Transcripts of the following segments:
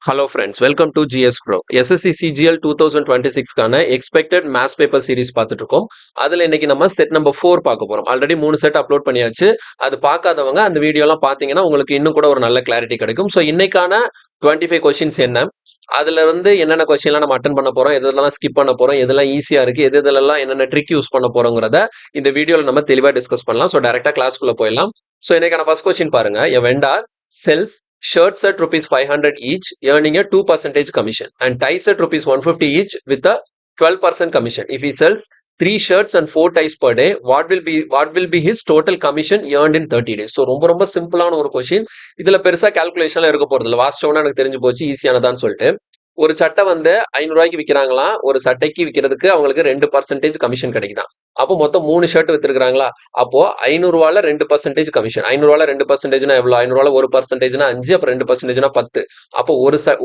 Hello friends, welcome to GS Pro. SSC CGL 2026கான expected maths paper series பார்த்துட்டு இருக்கோம். அதில் இன்னைக்கு நம்ம செட் நம்பர் 4 பார்க்க போறோம். ஆல்ரெடி 3 செட் அப்லோட் பண்ணியாச்சு. அது பார்க்காதவங்க அந்த வீடியோலாம் பார்த்தீங்கன்னா உங்களுக்கு இன்னும் கூட ஒரு நல்ல கிளாரிட்டி கிடைக்கும். ஸோ இன்னைக்கான 25 கொஸ்டின்ஸ் என்ன, அதுல வந்து என்னென்ன கொஸ்டின்லாம் நம்ம அட்டன் பண்ண போறோம், எதெல்லாம் ஸ்கிப் பண்ண போறோம், எதெல்லாம் ஈஸியா இருக்கு, எதெல்லாம் என்னென்ன ட்ரிக் யூஸ் பண்ண போறோங்கிறத இந்த வீடியோல நம்ம தெளிவா டிஸ்கஸ் பண்ணலாம். ஸோ டைரக்டா கிளாஸ்க்குள்ள போயிடலாம். ஸோ இன்னைக்கான ஃபர்ஸ்ட் கொஸ்டின் பாருங்க. எ vendor sells shirts at rupees 500 each, earning a 2% commission, and ties at rupees 150 each with a 12% commission. If he sells 3 shirts and 4 ties per day, what will be his total commission earned in 30 days? So ரொம்ப சிம்பிளான ஒரு question. இதுல பெருசா கால்குலேஷன்ல இருக்க போறது இல்லை. வாசிச்சோன்னா எனக்கு தெரிஞ்சு போச்சு ஈஸியானதான்னு சொல்லிட்டு. ஒரு சட்டை வந்து 500 ரூபாய்க்கு விற்கிறாங்களாம். ஒரு சட்டைக்கு விற்கிறதுக்கு அவங்களுக்கு 2% கமிஷன் கிடைக்குதான். அப்போ மொத்தம் 3 ஷர்ட் வித்துருக்காங்களா, அப்போ 500 ரூபால 2% கமிஷன். 500 ரூபால 2%னா எவ்வளவு? 500 ரூபால 1%னா 5, அப்புறம் 2%னா 10. அப்போ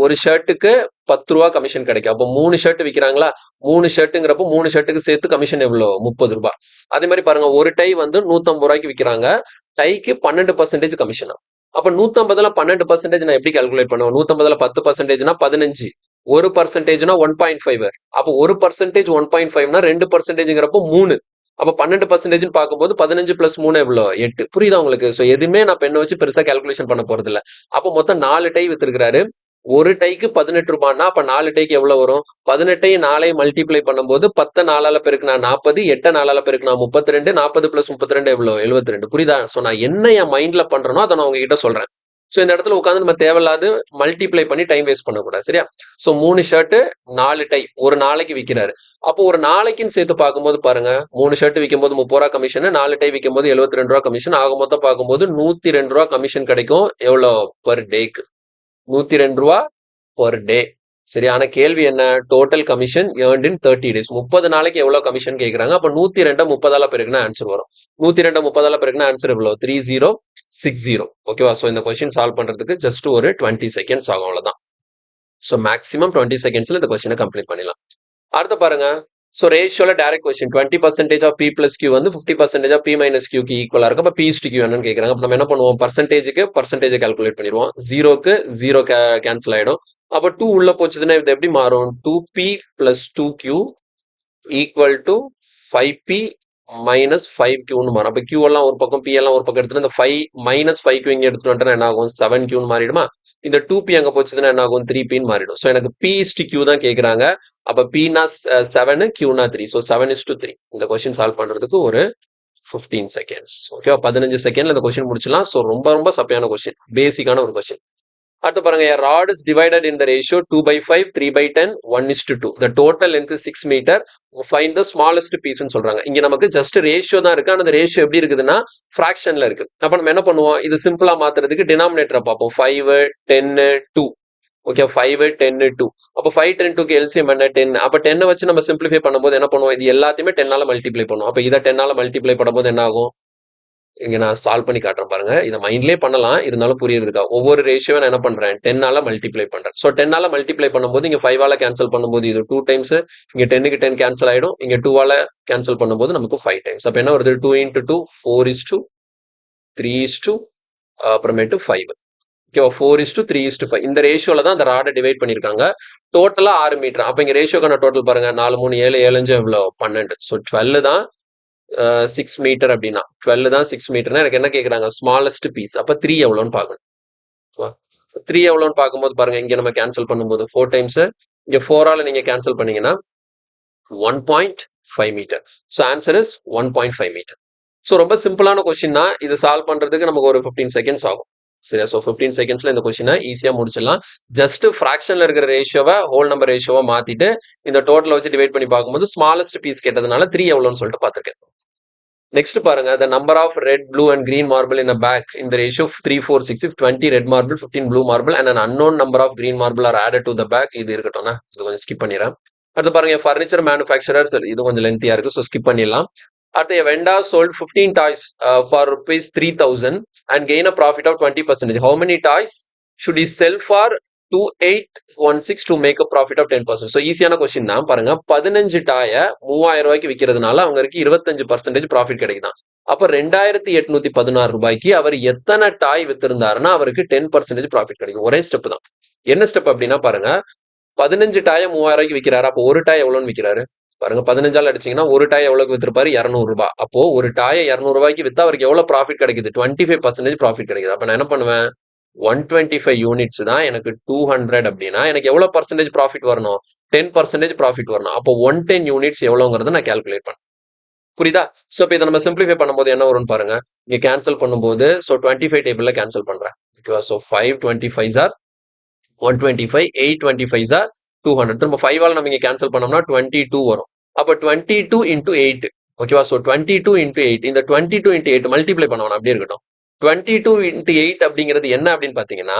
ஒரு ஷர்ட்டுக்கு 10 ரூபா கமிஷன் கிடைக்கும். அப்போ 3 ஷர்ட் விற்கிறாங்களா, 3 ஷர்ட்டுங்கிறப்போ 3 ஷர்ட்டுக்கு சேர்த்து கமிஷன் எவ்வளவு? 30 ரூபாய். அதே மாதிரி பாருங்க, ஒரு டை வந்து 150 ரூபாய்க்கு விற்கிறாங்க. டைக்கு 12% கமிஷனா. அப்ப 150ல 12% நான் எப்படி கால்குலேட் பண்ணுவேன்? 150ல 10%னா 15, 1%னா 1.5. அப்போ 1% 1.5னா 2%ங்கிறப்போ 3. அப்ப 12% பார்க்கும்போது 15 + 3 எவ்வளோ? 8. புரியுதா உங்களுக்கு? ஸோ எதுவுமே நான் பெண்ணை வச்சு பெருசா கால்குலேஷன் பண்ண போறது இல்லை. அப்போ மொத்தம் 4 டை வித்துருக்காரு. ஒரு டைக்கு 18 ரூபான்னா அப்ப 4 டைக்கு எவ்வளவு வரும்? 18ஐயும் 4ஐயும் மல்டிப்ளை பண்ணும்போது 10 4ஆல பெருக்குனா 40, 8 4ஆல பெருக்குனா 32, 40 + 32 எவ்வளவு? 72. புரியுதா? ஸோ நான் என்ன என் மைண்ட்ல பண்றேனோ அதை நான் உங்ககிட்ட சொல்றேன். ஸோ இந்த இடத்துல உட்காந்து நம்ம தேவையில்லாது மல்டிப்ளை பண்ணி டைம் வேஸ்ட் பண்ணக்கூடாது, சரியா? ஸோ 3 ஷர்ட் 4 டை ஒரு நாளைக்கு விற்கிறாரு. அப்போ ஒரு நாளைக்குன்னு சேர்த்து பார்க்கும்போது பாருங்க, 3 ஷர்ட் விற்கும்போது 30 ரூபா கமிஷன், 4 டை விற்கும்போது 72 ரூபா கமிஷன், ஆக மொத்தம் பார்க்கும்போது 102 ரூபா கமிஷன் கிடைக்கும். எவ்வளோ? பர் டேக்கு 102 ரூபா பர் டே. சரியான கேள்வி என்ன? டோட்டல் கமிஷன் ஏர்ன்ட் இன் 30 டேஸ். 30 நாளைக்கு எவ்வளவு கமிஷன் கேட்கறாங்க. அப்ப 102 30ஆல பெருக்குனா ஆன்சர் வரும். 102 30ஆல பெருக்குனா ஆன்சர் எவ்வளவு? 3060. ஓகேவா? சோ இந்த கொஸ்டின் சால்வ் பண்றதுக்கு ஜஸ்ட் ஒரு 20 செகண்ட்ஸ் ஆகும், அவ்வளவுதான். சோ மேக்ஸிமம் 20 செகண்ட்ஸ்ல இந்த கொஸ்டினை கம்ப்ளீட் பண்ணிடலாம். அடுத்து பாருங்க, ஸோ ரேஷியோல direct question 20% of P + Q வந்து 50% ஆஃப் P - Q க்கு ஈக்குவலா இருக்கும். அப்போ P/Q என்னன்னு கேட்கறாங்க. அப்போ நம்ம என்ன பண்ணுவோம்? பர்சன்டேஜுக்கு பர்சன்டேஜை கால்குலேட் பண்ணிடுவோம். 0க்கு 0 கேன்சல் ஆயிடும். அப்போ 2 உள்ள போச்சுன்னா இது எப்படி மாறும்? 2P + 2Q equal to 5P - 5Qன்னு மாறும். அப்போ Q எல்லாம் ஒரு பக்கம், P எல்லாம் ஒரு பக்கம் எடுத்துட்டு இந்த 5 - 5Q இங்க எடுத்துட்டு வந்துட்டா என்ன ஆகும்? 7Qன்னு மாறிடுமா? இந்த 2P அங்க போச்சுன்னா என்ன ஆகும்? 3Pன்னு மாறிடும். ஸோ எனக்கு P/Q தான் கேட்கறாங்க. அப்ப Pனா 7, Qனா 3. ஸோ 7:3. இந்த கொஸ்டின் சால்வ் பண்றதுக்கு ஒரு 15 செகண்ட்ஸ். ஓகேவா? 15 செகண்ட்ல இந்த கொஸ்டின் முடிச்சிடலாம். ஸோ ரொம்ப சப்பையான கொஸ்டின், பேசிக்கான ஒரு கொஸ்டின். அடுத்து பாருங்க, a rod is divided in the ratio 2/5, 3/10, 1:2. The total length is 6 meter. Find the smallest piece ன்னு சொல்றாங்க. இங்க நமக்கு ஜஸ்ட் ரேஷியோ தான் இருக்கு. ஆனா அந்த ரேஷியோ எப்படி இருக்குதுன்னா ஃபிராக்ஷன்ல இருக்கு. அப்ப நம்ம என்ன பண்ணுவோம்? இது சிம்பிளா மாத்துறதுக்கு டினாமினேட்டரை பார்ப்போம். 5, 10, 2. ஓகே, 5, 10, 2. அப்போ 5, 10, 2க்கு எல்சிஎம் என்ன? 10. அப்ப 10 வச்சு நம்ம சிம்பிளிஃபை பண்ணும்போது என்ன பண்ணுவோம்? இது எல்லாத்தையுமே 10ஆல மல்டிப்ளை பண்ணுவோம். அப்ப இதை 10ஆல மல்டிப்ளை பண்ணும்போது என்ன ஆகும்? இங்க நான் சால்வ் பண்ணி காட்டுறேன் பாருங்க. இதை மைண்ட்லேயே பண்ணலாம், இருந்தாலும் புரியுறதுக்கா ஒவ்வொரு ரேஷியோவை நான் என்ன பண்றேன்? 10ஆல மல்டிப்ளை பண்றேன். ஸோ 10ஆல மல்டிப்ளை பண்ணும்போது இங்க 5ஆல கேன்சல் பண்ணும்போது இது 2 டைம்ஸ், இங்க 10க்கு 10 கேன்சல் ஆயிடும். இங்க 2ஆல கேன்சல் பண்ணும்போது நமக்கு 5 டைம்ஸ். அப்ப என்ன வருது? 2 × 2 4:3, அப்புறமேட்டு 5. ஓகேவா? 4:3:5. இந்த ரேஷியோல தான் அந்த ராடை டிவைட் பண்ணிருக்காங்க. டோட்டலா 6 மீட்டர். அப்ப இங்க ரேஷியோக்கான டோட்டல் பாருங்க, 4 3 7 7 5 எவ்வளவு? 12. ஸோ 12 தான் 6 மீட்டர். அப்படின்னா 12 தான் 6 மீட்டர்னா எனக்கு என்ன கேட்கறாங்க? Smallest piece. அப்ப 3 எவ்வளோன்னு பார்க்கணும். 3 எவ்வளோன்னு பார்க்கும்போது பாருங்க, இங்க நம்ம கேன்சல் பண்ணும்போது 4 டைம்ஸ், இங்க 4ஆல நீங்க கேன்சல் பண்ணீங்கன்னா 1.5 metre. So answer is 1.5 metre. So ரொம்ப சிம்பிளான கொஸ்டின் தான். இது சால்வ் பண்றதுக்கு நமக்கு ஒரு 15 செகண்ட்ஸ் ஆகும். சரியா? ஸோ 15 செகண்ட்ஸ்ல இந்த கொஸ்டினை ஈஸியா முடிச்சிடலாம். ஜஸ்ட் ஃபிராக்ஷன்ல இருக்கிற ரேஷியோவை ஹோல் நம்பர் ரேஷியோவா மாத்திட்டு இந்த டோட்டலை வச்சு டிவைட் பண்ணி பார்க்கும்போது ஸ்மாலஸ்ட் பீஸ் கேட்டதுனால 3 எவ்வளோன்னு சொல்லிட்டு பார்த்துருக்கேன். நெக்ஸ்ட் பாருங்க, the number of red, blue and green marble in a bag in the ratio of 3, 4, 6. If 20 red marble, 15 blue marble and an unknown number of green marble are added to the bag. இது இருக்கட்டும்னா இது கொஞ்சம் skip பண்ணிடுறேன். அடுத்து பாருங்க, furniture manufacturers, இது கொஞ்சம் லென்த்தியா இருக்கு, so skip பண்ணிடலாம். அடுத்து a vendor sold 15 toys for rupees 3,000 and gain a profit of 20%. How many toys should he sell for 2816 to make a profit of 10%? So ஈஸியான கொஸ்டின் தான். பாருங்க, 15 டாயை 3000 ரூபாய்க்கு விற்கிறதுனால அவங்களுக்கு 25% ப்ராஃபிட் கிடைக்குதான். அப்ப 2816 ரூபாய்க்கு அவர் எத்தனை டாய் வித்திருந்தாருன்னா அவருக்கு 10% ப்ராஃபிட் கிடைக்கும். ஒரே ஸ்டெப் தான். என்ன ஸ்டெப் அப்படின்னா பாருங்க, 15 டாயை 3000 ரூபாய்க்கு விற்கிறாரு. அப்போ ஒரு டாய் எவ்வளோன்னு விற்கிறாரு பாருங்க. 15ஆல் அடிச்சீங்கன்னா ஒரு டாய் எவ்வளவுக்கு வித்திருப்பாரு? 200 ரூபாய். அப்போ ஒரு டாயை 200 ரூபாய்க்கு வித்தா அவருக்கு எவ்வளவு ப்ராஃபிட் கிடைக்குது? 25% ப்ராஃபிட் கிடைக்குது. அப்ப நான் என்ன பண்ணுவேன்? 125 யூனிட்ஸ் தான் எனக்கு 200 அப்படின்னா எனக்கு எவ்வளவு பர்சன்டேஜ் ப்ராஃபிட் வரணும்? 10% ப்ராஃபிட் வரணும். அப்போ 110 யூனிட்ஸ் எவ்வளவுங்கிறத நான் கால்குலேட் பண்ணேன். புரியுதா? சோ இப்போ இதை நம்ம சிம்பிளிஃபை பண்ணும்போது என்ன வரும்னு பாருங்க. இங்க கேன்சல் பண்ணும்போது 25 டேபிள்ல கேன்சல் பண்றேன். ஓகேவா? So 525 or 125, 825 or 200. திரும்ப 5 ஆல் நம்ம இங்க கேன்சல் பண்ணோம்னா 22 வரும். அப்ப 22 into 8. ஓகேவா? So 22 into 8. இந்த 22 into 8 மல்டிப்ளை பண்ணணும், அப்படியே இருக்கட்டும். 22 into 8 அப்படிங்கிறது என்ன அப்படின்னு பாத்தீங்கன்னா,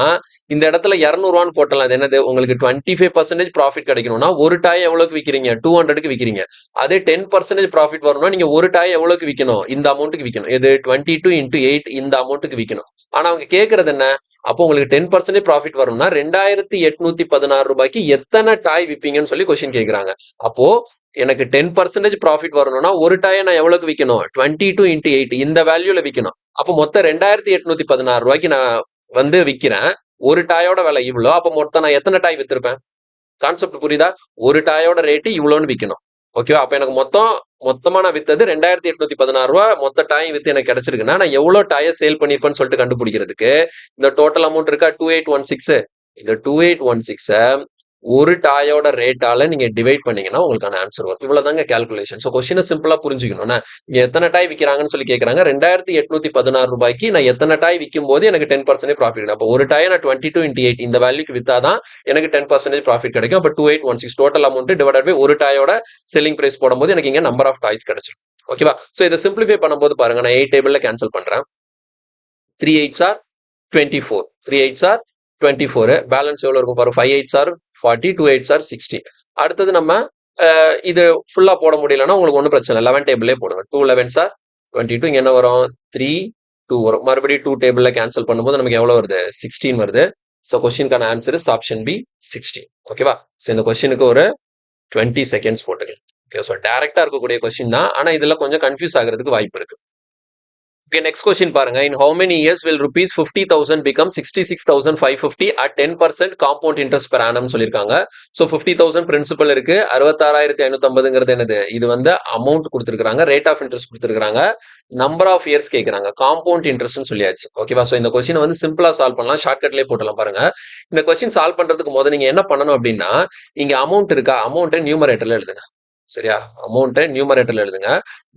இந்த இடத்துல 200 ரூபான்னு போட்டலாம். அது என்னது? உங்களுக்கு 25% ப்ராஃபிட் கிடைக்கணும்னா ஒரு டாய் எவ்வளவுக்கு விக்கிறீங்க? 200க்கு விக்கிறீங்க. அதே 10% ப்ராஃபிட் வரணும்னா நீங்க ஒரு டாய் எவ்வளவுக்கு விக்கணும்? இந்த அமௌண்ட்டுக்கு விக்கணும். எது? 22 into 8 இந்த அமௌண்ட்டுக்கு விக்கணும். ஆனா அவங்க கேட்கறது என்ன? அப்போ உங்களுக்கு 10% ப்ராஃபிட் வரும்னா 2816 ரூபாய்க்கு எத்தனை டாய் விப்பீங்கன்னு சொல்லி கொஸ்டின் கேட்கறாங்க. அப்போ எனக்கு 10% ப்ராஃபிட் வரணும்னா ஒரு டாயை நான் எவ்வளவுக்கு விக்கணும்? 22 into 8 இந்த வேல்யூல விக்கணும். அப்போ மொத்தம் 2816 ரூபாய்க்கு நான் வந்து விக்கிறேன். ஒரு டாயோட விலை இவ்வளோ. அப்போ மொத்தம் நான் எத்தனை டாய் வித்திருப்பேன்? கான்செப்ட் புரியுதா? ஒரு டாயோட ரேட்டு இவ்வளோன்னு விக்கணும். ஓகேவா? அப்ப எனக்கு மொத்தமா நான் வித்தது 2816 ரூபாய். மொத்த டாய் வித்து எனக்கு கிடைச்சிருக்குன்னா நான் எவ்வளவு டாயை சேல் பண்ணிருப்பேன்னு சொல்லிட்டு கண்டுபிடிக்கிறதுக்கு இந்த டோட்டல் அமௌண்ட் இருக்கா 2816. இந்த 2816 ஒரு டாயோட ரேட்டால நீங்க டிவைட் பண்ணீங்கன்னா உங்களுக்கான ஆன்சர் வரும். இவ்வளவுதாங்க கால்குலேஷன். ஸோ கொஸ்டினை சிம்பிளா புரிஞ்சுக்கணும். இங்க எத்தனை டாய் விற்கிறாங்கன்னு சொல்லி கேட்கறாங்க. 2816 ரூபாய்க்கு நான் எத்தனை டாய் விற்கும் போது எனக்கு 10% ப்ராஃபிட். அப்போ ஒரு டாயை நான் 22 into 8 இந்த வேல்யூக்கு வித்தாதான் எனக்கு 10% ப்ராஃபிட் கிடைக்கும். அப்போ 2816 டோட்டல் அமௌண்ட் டிவைடட் பை ஒரு டாயோட செல்லிங் பிரைஸ் போடும்போது எனக்கு இங்க நம்பர் ஆஃப் டாய்ஸ் கிடைச்சிடும். ஓகேவா? ஸோ இதை சிம்பிளிஃபை பண்ணும்போது பாருங்க, நான் 8 டேபிள்ல கேன்சல் பண்றேன். 3 8s are 24. 3 8s are 24. Balance எவ்வளவு இருக்கும்? 5 8s are 40, 2 8s are 60. அடுத்தது நம்ம இது ஃபுல்லா போட முடியலன்னா உங்களுக்கு ஒன்றும் பிரச்சனை இல்லை, 11 டேபிளே போடுங்க. 2 11s are 22. இங்க என்ன வரும்? 3 2 வரும். மறுபடியும் 2 டேபிள்ல கேன்சல் பண்ணும்போது நமக்கு எவ்வளவு வருது? 16 வருது. ஸோ கொஸ்டினுக்கான ஆன்சர் இஸ் ஆப்ஷன் பி 16. ஓகேவா? ஸோ இந்த கொஸ்டினுக்கு ஒரு 20 செகண்ட்ஸ் போட்டுக்கலாம். ஓகே, ஸோ டைரக்டா இருக்கக்கூடிய கொஸ்டின் தான், ஆனா இதுல கொஞ்சம் கன்ஃபியூஸ் ஆகிறதுக்கு வாய்ப்பு இருக்கு. Okay, next question பாருங்க. In how many years will rupees 50,000 become 66,550 at 10% compound interest per annum சொல்லிருக்காங்க. So 50,000 பிரின்சிபல் இருக்கு. 66,550ங்கிறது என்னது? இது வந்து அமௌண்ட் கொடுத்திருக்காங்க, ரேட் ஆஃப் இன்ட்ரெஸ்ட் கொடுத்திருக்காங்க, நம்பர் ஆஃப் இயர்ஸ் கேட்கறாங்க, காம்பவுண்ட் இன்ட்ரெஸ்ட்னு சொல்லியாச்சு. ஓகேவா? சோ இந்த கொஸ்டின் வந்து சிம்பிளா சால்வ் பண்ணலாம், ஷார்ட்கட்லயே போட்டலாம். பாருங்க, இந்த கொஸ்டின் சால்வ் பண்றதுக்கு முதல்ல நீங்க என்ன பண்ணணும் அப்படின்னா, இங்க அமௌண்ட் இருக்கா? அமௌண்ட்டை நியூமரேட்டர்ல எழுதுங்க. சரியா? அமௌண்ட்டை நியூமரேட்டர்ல எழுதுங்க.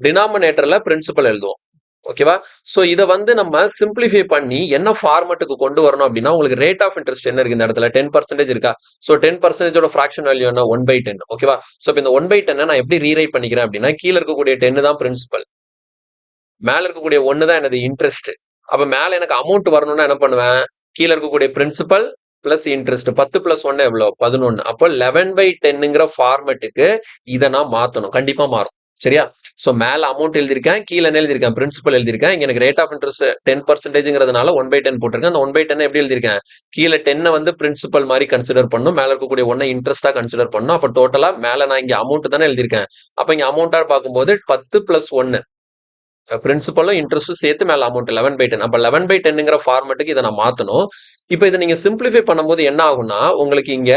டினாமினேட்டர்ல பிரின்சிபல் எழுதுவோம். ஓகேவா? சோ இத வந்து நம்ம சிம்பிளிஃபை பண்ணி என்ன ஃபார்மட்டுக்கு கொண்டு வரணும் அப்படின்னா, உங்களுக்கு ரேட் ஆஃப் இன்ட்ரெஸ்ட் என்ன இருக்கு இந்த இடத்துல? 10% இருக்கா? சோ 10% ஃபிராக்ஷன் வேல்யூ என்ன? 1/10. ஓகேவா? சோ இப்போ இந்த 1/10 நான் எப்படி ரீரைட் பண்ணிக்கிறேன் அப்படின்னா, கீழ இருக்கக்கூடிய 10 தான் பிரின்சிபல், மேல இருக்கக்கூடிய 1 தான் என்னது? இன்ட்ரெஸ்ட். அப்ப மேல எனக்கு அமௌண்ட் வரணும்னா என்ன பண்ணுவேன்? கீழ இருக்கக்கூடிய பிரின்சிபல் பிளஸ் இன்ட்ரெஸ்ட் 10 பிளஸ் 1 எவ்வளவு? 11. அப்போ 11/10ங்கிற ஃபார்மட்டுக்கு இதை நான் மாத்தணும். கண்டிப்பா மாறும். சரியா? சோ மேல அமௌண்ட் எழுதிருக்கேன், கீழே என்ன எழுதிருக்கேன்? பிரின்சிபல் எழுதிருக்கேன். இங்க எனக்கு ரேட் ஆஃப் இன்ட்ரெஸ்ட் 10%ங்கிறதுனால 1/10 போட்டிருக்கேன். அந்த 1/10 எப்படி எழுதிருக்கேன்? கீழே 10 வந்து பிரின்சிபல் மாதிரி கன்சிடர் பண்ணும், மேல இருக்கக்கூடிய 1 இன்ட்ரெஸ்டா கன்சிடர் பண்ணும். அப்ப டோட்டலா மேல நான் இங்க அமௌண்ட் தானே எழுதிருக்கேன். அப்ப இங்க அமௌண்டா பார்க்கும்போது 10 பிளஸ் 1 பிரின்சிபலும் இன்ட்ரெஸ்டும் சேர்த்து மேல அமௌண்ட் 11/10. அப்ப 11/10ங்கிற ஃபார்மட்டுக்கு இதை நான் மாத்தணும். இப்ப இதை நீங்க சிம்பிளிஃபை பண்ணும்போது என்ன ஆகும்னா, உங்களுக்கு இங்க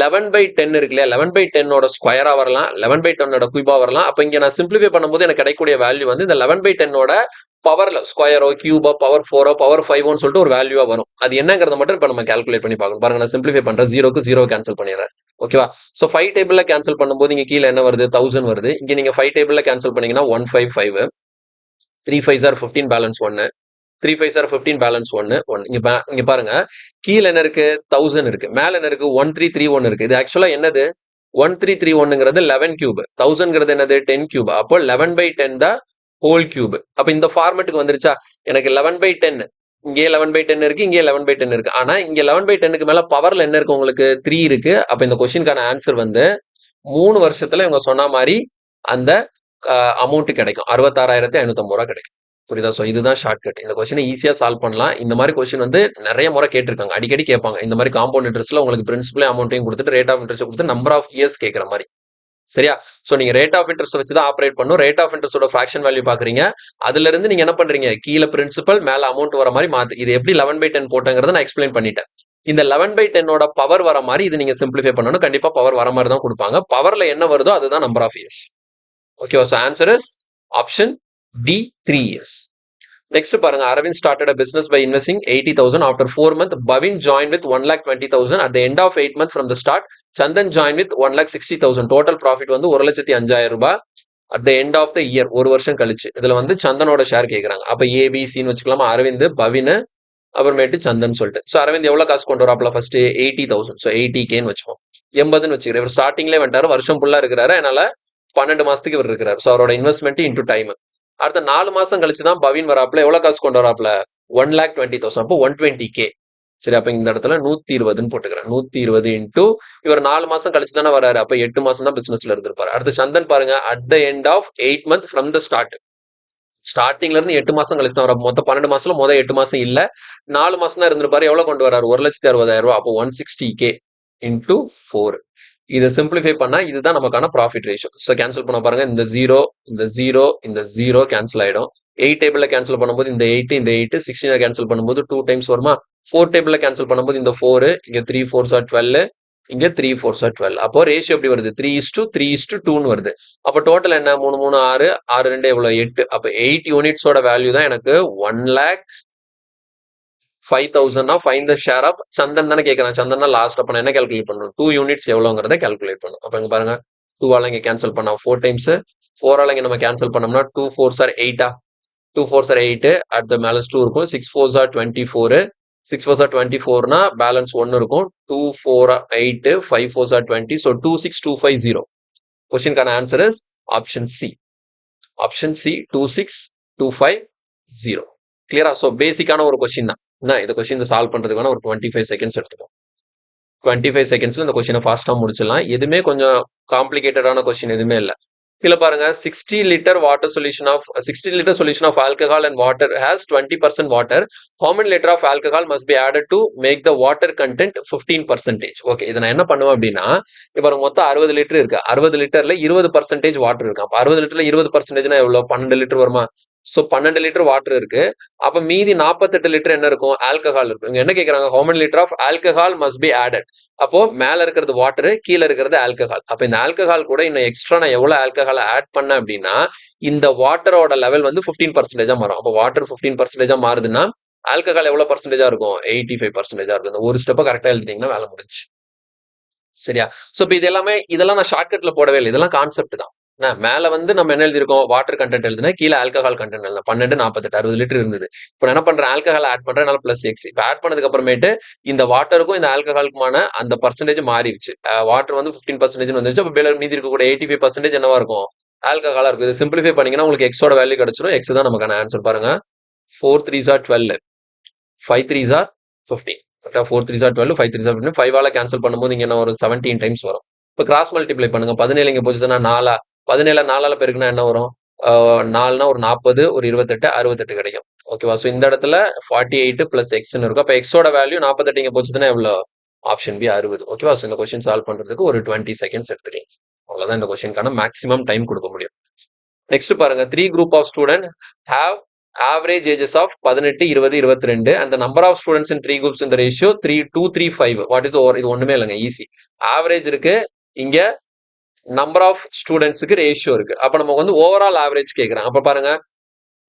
11/10 இருக்கு இல்லையா? 11/10 ஸ்கொயரா வரலாம், 11/10 கியூபா வரலாம். அப்ப இங்க நான் சிம்பிளிஃபை பண்ணும்போது எனக்கு கிடைக்கக்கூடிய வேல்யூ வந்து இந்த 11/10 பவர்ல ஸ்கொயரோ கியூபோ பவர் 4 பவர் 5 சொல்லிட்டு ஒரு வேல்யூவா வரும். அது என்னங்கிறத மட்டும் இப்ப நம்ம கால்குலேட் பண்ணி பார்க்கணும். பாருங்க, நான் சிம்பிளிஃபை பண்றேன். 0க்கு 0 கேன்சல் பண்ணிடுறேன். ஓகேவா? சோ 5 டேபிள்ல கேன்சல் பண்ணும்போது இங்க கீழே என்ன வருது? 1000 வருது. இங்க நீங்க 5 டேபிள்ல கேன்சல் பண்ணீங்கன்னா 155. 3 5s are 15 balance 1. 3 5s are 15 balance 1. இங்க பாருங்க, கீழ என்ன இருக்கு? 1000 இருக்கு. மேல என்ன இருக்கு? 1331 இருக்கு. இது ஆக்சுவலா என்னது? 1331ங்கிறது 11 கியூப். 1000ங்கிறது என்னது? 10 கியூப். அப்போ 11/10 த ஹோல் கியூப். அப்ப இந்த ஃபார்மட்டுக்கு வந்துருச்சா? எனக்கு 11/10 இங்கே 11/10 இருக்கு, இங்கே 11/10 இருக்கு. ஆனா இங்க 11/10க்கு மேல பவர்ல என்ன இருக்கு? உங்களுக்கு 3 இருக்கு. அப்ப இந்த கொஸ்டினுக்கான ஆன்சர் வந்து 3 வருஷத்துல இவங்க சொன்ன மாதிரி அந்த அமௌண்ட் கிடைக்கும். 66,550 ரூபாய் கிடைக்கும். புரியுதா? சோ இதுதான் ஷார்ட்கட். இந்த கொஸ்டினை ஈஸியா சால்வ் பண்ணலாம். இந்த மாதிரி கொஸ்டின் வந்து நிறைய முறை கேட்டிருக்காங்க, அடிக்கடி கேட்பாங்க. இந்த மாதிரி காம்பவுண்ட் இன்ட்ரெஸ்ட்ல உங்களுக்கு பிரின்சிபல் அமௌண்ட்டையும் கொடுத்துட்டு ரேட் ஆஃப் இன்ட்ரெஸ்ட் கொடுத்து நம்பர் ஆஃப் இயர்ஸ் கேட்கற மாதிரி. சரியா? சோ நீங்க ரேட் ஆஃப் இன்ட்ரெஸ்ட் வச்சு தான் ஆப்ரேட் பண்ணும். ரேட் ஆஃப் இன்ட்ரெஸ்டோட ஃபிராக்ஷன் வேல்யூ பாக்குறீங்க, அதுல இருந்து நீங்க என்ன பண்றீங்க? கீழே பிரின்சிபல் மேல அமௌண்ட் வர மாதிரி மாத்து. இது எப்படி 11/10 போட்டேங்கிறத நான் எக்ஸ்பிளைன் பண்ணிட்டேன். இந்த 11/10 பவர் வர மாதிரி இது நீங்க சிம்பிளிஃபை பண்ணணும். கண்டிப்பா பவர் வர மாதிரி தான் கொடுப்பாங்க. பவர்ல என்ன வருதோ அதுதான் நம்பர் ஆஃப் இயர்ஸ். ஓகேவா? So answer is option D 3 years. Next பாருங்க, Aravind started a business by investing 80,000. After 4 months, Bhavin joined with 1,20,000. At the end of 8 months from the start, Chandan joined with 1,60,000. Total profit வந்து 1,05,000 ரூபாய். At the end of the year, ஒரு வருஷம் கழிச்சு இதுல வந்து சந்தனோட share கேக்குறாங்க. அப்ப ஏபிசின்னு வச்சுக்கலாமா? அரவிந்த், பவின், அப்புறமேட்டு சந்தன் சொல்லிட்டு. ஸோ அரவிந்த் எவ்வளவு காசு கொண்டு வராப்ல? ஃபர்ஸ்ட் 80,000. ஸோ 80Kன்னு வச்சுக்கோம். 80ன்னு வச்சுக்கிறேன். இவர் ஸ்டார்டிங்லேயே வந்துட்டாரு, வருஷம் ஃபுல்லா இருக்கிறாரு. அதனால 12 மாசத்துக்கு இவர் இருக்கிறாரு. ஸோ அவரோட இன்வெஸ்ட்மெண்ட் இன்டூ டைம். அடுத்த 4 மாசம் கழிச்சு தான் பவின் வராப்ல. எவ்வளவு காசு கொண்டு வராப்ல? 1,20,000. அப்போ 120K. சரி, அப்ப இந்த இடத்துல 120ன்னு போட்டுக்கிறேன். 120 இன்டூ இவர் 4 மாசம் கழிச்சு தானே வராரு. அப்ப 8 மாசம் தான் பிசினஸ்ல இருந்திருப்பாரு. அடுத்து சந்தன் பாருங்க, at the end of 8 months from the start. ஸ்டார்டிங்ல இருந்து 8 மாசம் கழிச்சு தான் வர. மொத்தம் 12 மாசத்துல மொதல் 8 மாசம் இல்ல, 4 மாசம் தான் இருந்திருப்பாரு. எவ்வளவு கொண்டு வராரு? 1,60,000 ரூபாய். அப்போ 160K இன்டூ 4. இதை சிம்பிளிஃபை பண்ணா இதுதான் நமக்கான ப்ராஃபிட் ரேஷியோ. ஸோ கேன்சல் பண்ண பாருங்க, இந்த 0 இந்த 0 இந்த 0 கேன்சல் ஆயிடும். 8 டேபிள்ல கேன்சல் பண்ணும்போது இந்த 8 இந்த 8, 16 கேன்சல் பண்ணும்போது 2 டைம்ஸ் வருமா? 4 டேபிள்ல கேன்சல் பண்ணும்போது இந்த 4, இங்க 3 4s are 12, இங்க 3 4s are 12. அப்போ ரேஷியோ எப்படி வருது? 3:3:2ன்னு வருது. அப்போ டோட்டல் என்ன? 3 3 6, 6 2 எவ்வளவு? 8. அப்போ 8 யூனிட்ஸோட வேல்யூ தான் எனக்கு 1,05,000. ஃபைண்ட் த ஷேர் ஆஃப் சந்தன் தானே கேட்கறான். சந்தன் லாஸ்ட். அப்ப நான் என்ன கால்குலேட் பண்ணணும்? 2 யூனிட்ஸ் எவ்வளவுங்கிறத கால்குலேட் பண்ணணும். அப்ப இங்க பாருங்க, 2ஆல இங்க கேன்சல் பண்ணா 4 டைம்ஸ், 4ஆல இங்க நம்ம கேன்சல் பண்ணோம்னா 2 4s are 8. 2 4s are 8. அடுத்த பேலன்ஸ் 2 இருக்கும். 6 4s are 24. 6 4s are 24னா balance 1 இருக்கும். 2 4 8, 5 4s are 20. ஸோ 26250. கொஸ்டின்கான answer is option C. Option C 26250. கிளியரா? ஸோ பேசிக்கான ஒரு கொஸ்டின் தான். இந்த கொஸ்டின் சால்வ் பண்றதுக்கான ஒரு 25 செகண்ட்ஸ் எடுத்துக்கும். 25 செகண்ட்ஸ்ல இந்த கொஸ்டினை ஃபாஸ்டா முடிச்சிடலாம். எதுவுமே கொஞ்சம் காம்ப்ளிகேட்டடான கொஸ்டின் எதுவுமே இல்லை. இதுல பாருங்க, 60 liter solution of alcohol and water has 20% water. How many liter of alcohol must be added to make the water content 15%? Okay, இதை நான் என்ன பண்ணுவேன் அப்படின்னா, இப்போ மொத்தம் 60 லிட்டர் இருக்கு. 60 லிட்டர்ல 20% வாட்டர் இருக்கு. அப்ப 60 லிட்டர்ல 20%னா எவ்வளவு? 12 லிட்டர் வருமா? ஸோ 12 லிட்டர் வாட்டர் இருக்கு. அப்ப மீதி 48 லிட்டர் என்ன இருக்கும்? ஆல்கஹால் இருக்கும். இங்க என்ன கேட்கறாங்க? how many liter of alcohol must be added? அப்போ மேல இருக்கிறது வாட்டர், கீழே இருக்கிறது ஆல்கஹால். அப்ப இந்த ஆல்கஹால் கூட இன்னும் எக்ஸ்ட்ரா நான் எவ்வளவு ஆல்கஹால் ஆட் பண்ண அப்படின்னா, இந்த வாட்டரோட லெவல் வந்து 15% மாறும். அப்போ வாட்டர் 15% மாறுதுன்னா ஆல்கஹால் எவ்வளவு பர்சன்டேஜா இருக்கும்? 85% இருக்கும். இந்த ஒரு ஸ்டெப்பை கரெக்டா எழுதிட்டீங்கன்னா வேலை முடிஞ்சு. சரியா? சோ இப்ப இதெல்லாம் நான் ஷார்ட்கட்ல போடவே இல்லை. இதெல்லாம் கான்செப்ட் தான். மேல வந்து நம்ம என்ன எழுதிருக்கோம்? வாட்டர் கண்டென்ட் எழுதுனா, கீழே ஆல்கஹால் கண்டென்ட் எழுதுனா. 12 48 60 லிட்டர் இருந்தது. இப்போ நான் என்ன பண்றேன்? ஆல்கஹால் ஆட் பண்றேன். அதனால பிளஸ் எக்ஸ். இப்போ ஆட் பண்ணதுக்கு அப்புறமேட்டு இந்த வாட்டருக்கும் இந்த ஆல்கஹாலுக்குமான அந்த பர்சன்டேஜ் மாறிடுச்சு. வாட்டர் வந்து 15% வந்துருச்சு. அப்போ மீதி இருக்கக்கூடிய 85% என்னவா இருக்கும்? ஆல்கஹாலா இருக்கும். இதை சிம்பிளிஃபை பண்ணீங்கன்னா உங்களுக்கு எக்ஸோட வேல்யூ கிடைச்சிடும். எக்ஸ் தான் நமக்கான ஆன்சர். பாருங்க, 4 3s are 12, 5 3s are 15. 4 3s are 12, 5 3s are 15. 5ஆல cancel பண்ணும்போது இங்க என்ன வரும்? 17 டைம்ஸ் வரும். இப்போ கிராஸ் மல்டிப்ளை பண்ணுங்க. 17 இங்க போச்சுன்னா 4. 17 4ஆல பெருக்குனா என்ன வரும்? 4னா ஒரு 40, ஒரு 28, 68 கிடைக்கும். ஓகேவா? ஸோ இந்த இடத்துல 48 பிளஸ் எக்ஸ்ன்னு இருக்கும். அப்போ எக்ஸோட வேல்யூ 48 இங்க போச்சுன்னா எவ்வளோ? Option B 60. ஓகேவா? ஸோ இந்த கொஸ்டின் சால்வ் பண்றதுக்கு ஒரு 20 செகண்ட்ஸ் எடுத்துக்கலாம். அவ்வளவுதான் இந்த கொஸ்டினுக்கான மேக்ஸிமம் டைம் கொடுக்க முடியும். நெக்ஸ்ட் பாருங்க, 3 group of students have average ages of 18, 20, 22 and the number of students in 3 groups in the ratio 3 2 3 5. What is the over? இது ஒண்ணுமே இல்லைங்க, ஈஸி. ஆவரேஜ் இருக்கு, இங்க நம்பர் ஆஃப் ஸ்டூடெண்ட்ஸுக்கு ரேஷியோ இருக்கு. அப்ப நமக்கு வந்து ஓவரால் ஆவரேஜ் கேட்கறாங்க. அப்ப பாருங்க,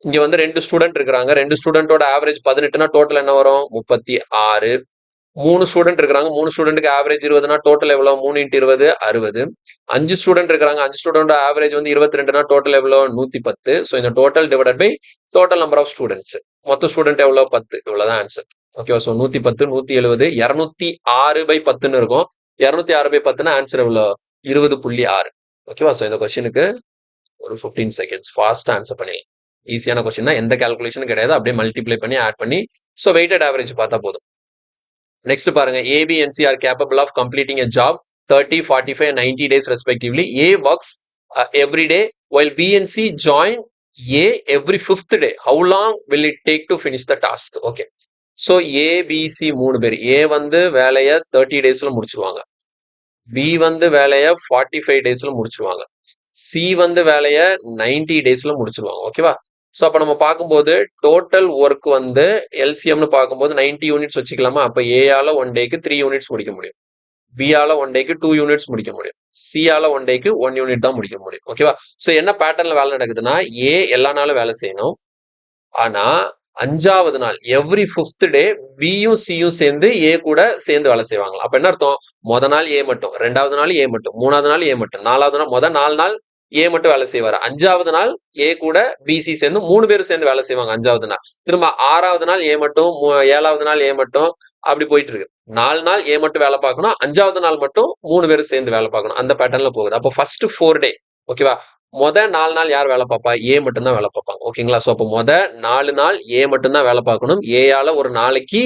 இங்க வந்து 2 ஸ்டூடெண்ட் இருக்கிறாங்க. 2 ஸ்டூடெண்டோட ஆவரேஜ் 18னா டோட்டல் என்ன வரும்? 36. 3 ஸ்டூடெண்ட் இருக்கிறாங்க. 3 ஸ்டூடெண்ட்டுக்கு ஆவரேஜ் 20னா டோட்டல் எவ்வளவு? 3 × 20 60. 5 ஸ்டூடெண்ட் இருக்கிறாங்க. 5 ஸ்டூடெண்ட் ஆவரேஜ் வந்து 22னா டோட்டல் எவ்வளவு? 110. ஸோ இந்த total divided by total number of students. மொத்த ஸ்டூடெண்ட் எவ்வளவு? 10. இவ்வளவுதான் ஆன்சர். ஓகேவா? ஸோ 110 170 206/10ன்னு இருக்கும். 206/10னா ஆன்சர் எவ்வளவு? 20.6. ஓகேவா? ஸோ இந்த கொஸ்டினுக்கு ஒரு 15 செகண்ட்ஸ் ஃபாஸ்டா ஆன்சர் பண்ணிடலாம். ஈஸியான கொஸ்டின் தான், எந்த கால்குலேஷனும் கிடையாது. அப்படியே மல்டிப்ளை பண்ணி ஆட் பண்ணி ஸோ வெயிட்டட் ஆவரேஜ் பார்த்தா போதும். நெக்ஸ்ட் பாருங்க, A, B and C are capable of completing a job 30, 45 and 90 days respectively. A works every day while B and C join A every 5th day. How long will it take to finish the task? Okay. So A, B, C 3 பேர். A வந்து வேலையை 30 daysல முடிச்சிருவாங்க. B வந்து வேலையை 45 daysல முடிச்சிருவாங்க. C வந்து வேலையை 90 daysல முடிச்சிருவாங்க. ஓகேவா? ஸோ அப்போ நம்ம பார்க்கும்போது டோட்டல் ஒர்க் வந்து எல்சிஎம்னு பார்க்கும்போது 90 யூனிட்ஸ் வச்சுக்கலாமா? அப்போ ஏஆல 1 டேக்கு 3 யூனிட்ஸ் முடிக்க முடியும், பிஆல 1 டேக்கு 2 யூனிட்ஸ் முடிக்க முடியும், சிஆல 1 டேக்கு 1 யூனிட் தான் முடிக்க முடியும். ஓகேவா? ஸோ என்ன பேட்டர்ன்ல வேலை நடக்குதுன்னா, ஏ எல்லா நாளும் வேலை செய்யணும். ஆனா 5வது நாள் எவ்ரி 5th டே பியும் சியும் சேர்ந்து ஏ கூட சேர்ந்து வேலை செய்வாங்க. அப்ப என்ன அர்த்தம்? நாள் ஏ மட்டும், 2வது நாள் ஏ மட்டும், 3வது நாள் ஏ மட்டும், 4வது நாள் 4 நாள் ஏ மட்டும் வேலை செய்வாரு. 5வது நாள் ஏ கூட பிசி சேர்ந்து 3 பேரும் சேர்ந்து வேலை செய்வாங்க 5வது நாள். திரும்ப 6வது நாள் ஏ மட்டும், 7வது நாள் ஏ மட்டும், அப்படி போயிட்டு இருக்கு. 4 நாள் ஏ மட்டும் வேலை பார்க்கணும், 5வது நாள் மட்டும் 3 பேரும் சேர்ந்து வேலை பார்க்கணும். அந்த பேட்டர்ன்ல போகுது. அப்போ ஃபர்ஸ்ட் 4 டே ஓகேவா? 4 நாள் யார் வேலை பார்ப்பா? ஏ மட்டும் தான் வேலை பார்ப்பாங்க. ஓகேங்களா? ஸோ அப்போ 4 நாள் ஏ மட்டும் தான் வேலை பார்க்கணும். ஏயால ஒரு நாளைக்கு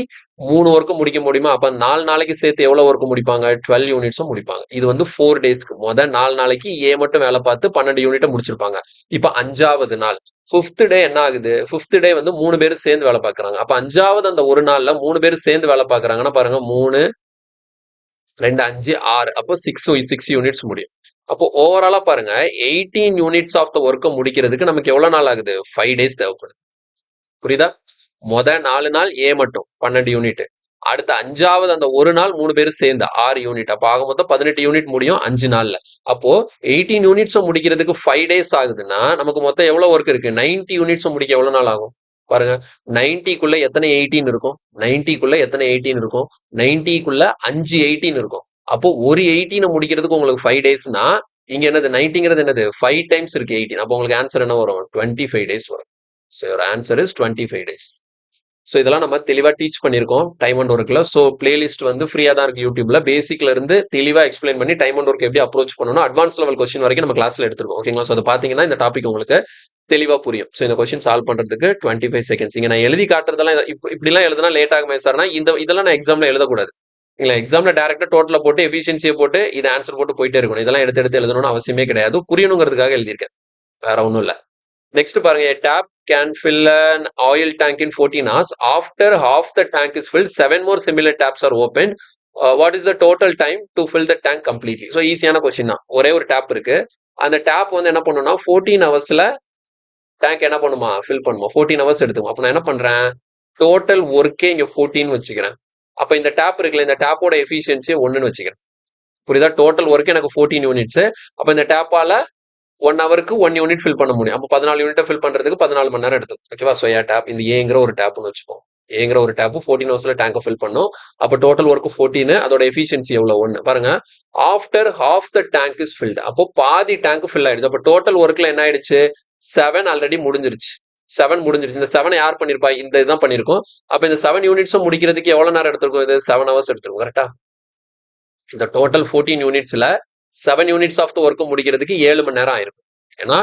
3 ஒர்க்கு முடிக்க முடியுமா? அப்ப 4 நாளைக்கு சேர்த்து எவ்வளவு ஒர்க்கு முடிப்பாங்க? 12 யூனிட்ஸும் முடிப்பாங்க. இது வந்து 4 டேஸ்க்கு 4 நாளைக்கு ஏ மட்டும் வேலை பார்த்து 12 யூனிட்டை முடிச்சிருப்பாங்க. இப்ப 5வது நாள் 5th டே என்ன ஆகுது? 5th டே வந்து 3 பேரும் சேர்ந்து வேலை பார்க்கறாங்க. அப்ப 5வது அந்த ஒரு நாள்ல 3 பேரும் சேர்ந்து வேலை பார்க்கறாங்கன்னா பாருங்க, 3 2 5 6 அப்போ 6 யூனிட்ஸ் முடியும். அப்போ ஓவராலா பாருங்க, 18 யூனிட்ஸ் ஆஃப் த ஒர்க்கை முடிக்கிறதுக்கு நமக்கு எவ்வளவு நாள் ஆகுது? 5 டேஸ் தேவைப்படுது. புரியுதா? 4 நாள் ஏ மட்டும் 12 யூனிட், அடுத்த 5வது அந்த ஒரு நாள் 3 பேரும் சேர்ந்து 6 யூனிட், அப்ப ஆக மொத்தம் 18 யூனிட் முடியும் 5 நாள்ல. அப்போ 18 யூனிட்ஸும் முடிக்கிறதுக்கு 5 டேஸ் ஆகுதுன்னா நமக்கு மொத்தம் எவ்வளவு ஒர்க் இருக்கு? 90 யூனிட்ஸும் முடிக்க எவ்வளவு நாள் ஆகும் பாருங்க. 90க்குள்ள எத்தனை 18 இருக்கும்? 90க்குள்ள எத்தனை 18 இருக்கும்? 90க்குள்ள 5 18 இருக்கும். அப்போ ஒரு 18 முடிக்கிறதுக்கு உங்களுக்கு 5 டேஸ்னா இங்க என்னது? 90ங்கிறது என்னது? 5 டைம்ஸ் இருக்கு 18. அப்போ உங்களுக்கு ஆன்சர் என்ன வரும்? 25 டேஸ் வரும். So your answer is 25 days. So இதெல்லாம் நம்ம தெளிவா டீச் பண்ணியிருக்கோம் டைம் அண்ட் ஒர்க்ல. ஸோ பிளேலிஸ்ட் வந்து ஃப்ரீயா தான் இருக்கு யூடியூப்ல. பேசிக்ல இருந்து தெளிவா எக்ஸ்பிளைன் பண்ணி டைம் அண்ட் ஒர்க் எப்படி அப்ரோச் பண்ணணும், அட்வான்ஸ் லெவல் கொஸ்டின் வரைக்கும் நம்ம கிளாஸ்ல எடுத்துருக்கோம். ஓகேங்களா? ஸோ அதை பாத்தீங்கன்னா இந்த டாபிக் உங்களுக்கு தெளிவா புரியும். ஸோ இந்த கொஸ்டின் சால்வ் பண்றதுக்கு 25 செகண்ட்ஸ். இங்க நான் எழுதி காட்டுறதெல்லாம் இப்படிலாம் எழுதுனா லேட் ஆகுமே சார்னா இதெல்லாம் நான் எக்ஸாம்ல எழுதக்கூடாது. இல்ல எக்ஸாம்ல டேரக்டா டோட்டலா போட்டு எஃபிஷியன்சியை போட்டு இது ஆன்சர் போட்டு போயிட்டே இருக்கணும். இதெல்லாம் எடுத்து எடுத்து எழுதணும்னு அவசியமே கிடையாது. புரியணுங்கிறதுக்காக எழுதியிருக்கேன், வேற ஒன்றும் இல்லை. நெக்ஸ்ட் பாருங்க, tap can fill an oil tank in 14 hours. After half the tank is filled, 7 more similar taps are opened. What is the total time to fill the tank completely? So ஈஸியான question தான். ஒரே ஒரு tape இருக்கு. அந்த tape வந்து என்ன பண்ணும்னா 14 ஹவர்ஸ்ல tank என்ன பண்ணுமா? ஃபில் பண்ணுமா? 14 ஹவர்ஸ் எடுத்துக்கும். அப்ப நான் என்ன பண்றேன்? டோட்டல் ஒர்க்கே இங்க 14 வச்சுக்கிறேன். அப்ப இந்த டேப் இருக்குல்ல, இந்த டேப்போட எஃபிஷியன்சி 1ன்னு வச்சுக்கிறேன். புரியுதா? டோட்டல் ஒர்க் எனக்கு 14 யூனிட்ஸ். அப்ப இந்த டேப்பால 1 ஹவருக்கு 1 யூனிட் ஃபில் பண்ண முடியும். அப்போ 14 யூனிட்டை ஃபில் பண்றதுக்கு 14 மணி நேரம் எடுத்துக்கும். ஓகேவா? ஸோ டேப் இந்த ஏங்கிற ஒரு டேப்னு வச்சுப்போம். ஏங்கிற ஒரு டேப் 14 ஹவர்ஸ்ல டேங்கை ஃபில் பண்ணும். அப்போ டோட்டல் ஒர்க் 14, அதோட எஃபிஷியன்சி எவ்வளவு? 1. பாருங்க, after half the tank is field, அப்போ பாதி டேங்க் ஃபில் ஆயிடுச்சு. அப்போ டோட்டல் ஒர்க்ல என்ன ஆயிடுச்சு? 7 ஆல்ரெடி முடிஞ்சிருச்சு. 7 முடிஞ்சிருச்சு. இந்த 7 யார் பண்ணிருப்பா? இந்த இதுதான் பண்ணிருக்கோம். அப்ப இந்த 7 யூனிட்ஸும் முடிக்கிறதுக்கு எவ்வளவு நேரம் எடுத்திருக்கும்? இது 7 ஹவர்ஸ் எடுத்திருக்கும். கரெக்டா? இந்த டோட்டல் 14 யூனிட்ஸ்ல 7 யூனிட்ஸ் ஆஃப் த ஒர்க் முடிக்கிறதுக்கு 7 மணி நேரம் ஆயிருக்கும். ஏன்னா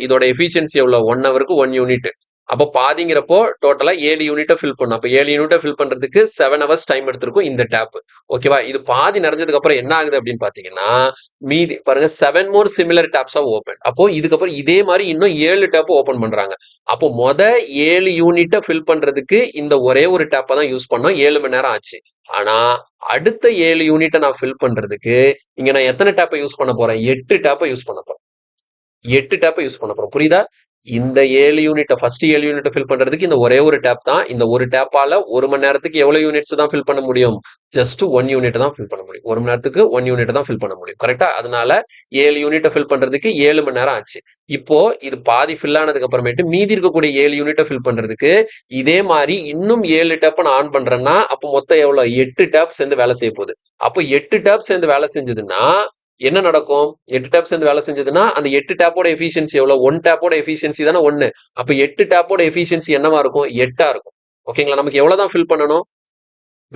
இதோட எஃபிஷியன்சி எவ்வளவு? 1 ஹவருக்கு 1 யூனிட். அப்போ பாதிங்கிறப்போ டோட்டலா 7 யூனிட்டை ஃபில் பண்ணும். அப்போ 7 யூனிட்டை ஃபில் பண்றதுக்கு 7 ஹவர்ஸ் டைம் எடுத்திருக்கும் இந்த டேப். ஓகேவா? இது பாதி நிறைஞ்சதுக்கு அப்புறம் என்ன ஆகுது அப்படின்னு பாத்தீங்கன்னா, மீதி பாருங்க 7 more similar taps of open. அப்போ இதுக்கப்புறம் இதே மாதிரி இன்னும் 7 டேப் ஓபன் பண்றாங்க. அப்போ 7 யூனிட்டை ஃபில் பண்றதுக்கு இந்த ஒரே ஒரு டேப்பை தான் யூஸ் பண்ணோம். 7 மணி நேரம் ஆச்சு. ஆனா அடுத்த 7 யூனிட்டை நான் ஃபில் பண்றதுக்கு இங்க நான் எத்தனை டேப்பை யூஸ் பண்ண போறேன்? 8 டேப்பை யூஸ் பண்ண போறேன். 8 டேப்பை யூஸ் பண்ண போறோம். புரியுதா? இந்த 7 யூனிட்டை ஃபர்ஸ்ட் 7 யூனிட்டை ஃபில் பண்றதுக்கு இந்த ஒரே ஒரு டேப் தான். இந்த ஒரு டேப்பால 1 மணி நேரத்துக்கு எவ்வளவு யூனிட்ஸ் தான் ஃபில் பண்ண முடியும்? ஜஸ்ட் 1 யூனிட் தான் ஃபில் பண்ண முடியும். 1 மணி நேரத்துக்கு 1 யூனிட் தான் ஃபில் பண்ண முடியும். கரெக்டா? அதனால 7 யூனிட்டை ஃபில் பண்றதுக்கு 7 மணி நேரம் ஆச்சு. இப்போ இது பாதி ஃபில் ஆனதுக்கு அப்புறமேட்டு மீதி இருக்கக்கூடிய 7 யூனிட்டை ஃபில் பண்றதுக்கு இதே மாதிரி இன்னும் 7 டேப் நான் ஆன் பண்றேன்னா அப்போ மொத்தம் எவ்வளவு? 8 டேப் சேர்ந்து வேலை செய்ய போகுது. அப்போ 8 டேப் சேர்ந்து வேலை செஞ்சதுன்னா என்ன நடக்கும்? 8 டேப் சேர்ந்து வேலை செஞ்சதுன்னா அந்த 8 டேப்போட எஃபிஷியன்சி எவ்வளவு? 1 டேப்போட எஃபிஷியன்சி தானே 1. அப்ப 8 டேப்போட எஃபிஷியன்சி என்னவா இருக்கும்? 8ஆ இருக்கும். ஓகேங்களா? நமக்கு எவ்வளவுதான் ஃபில் பண்ணணும்?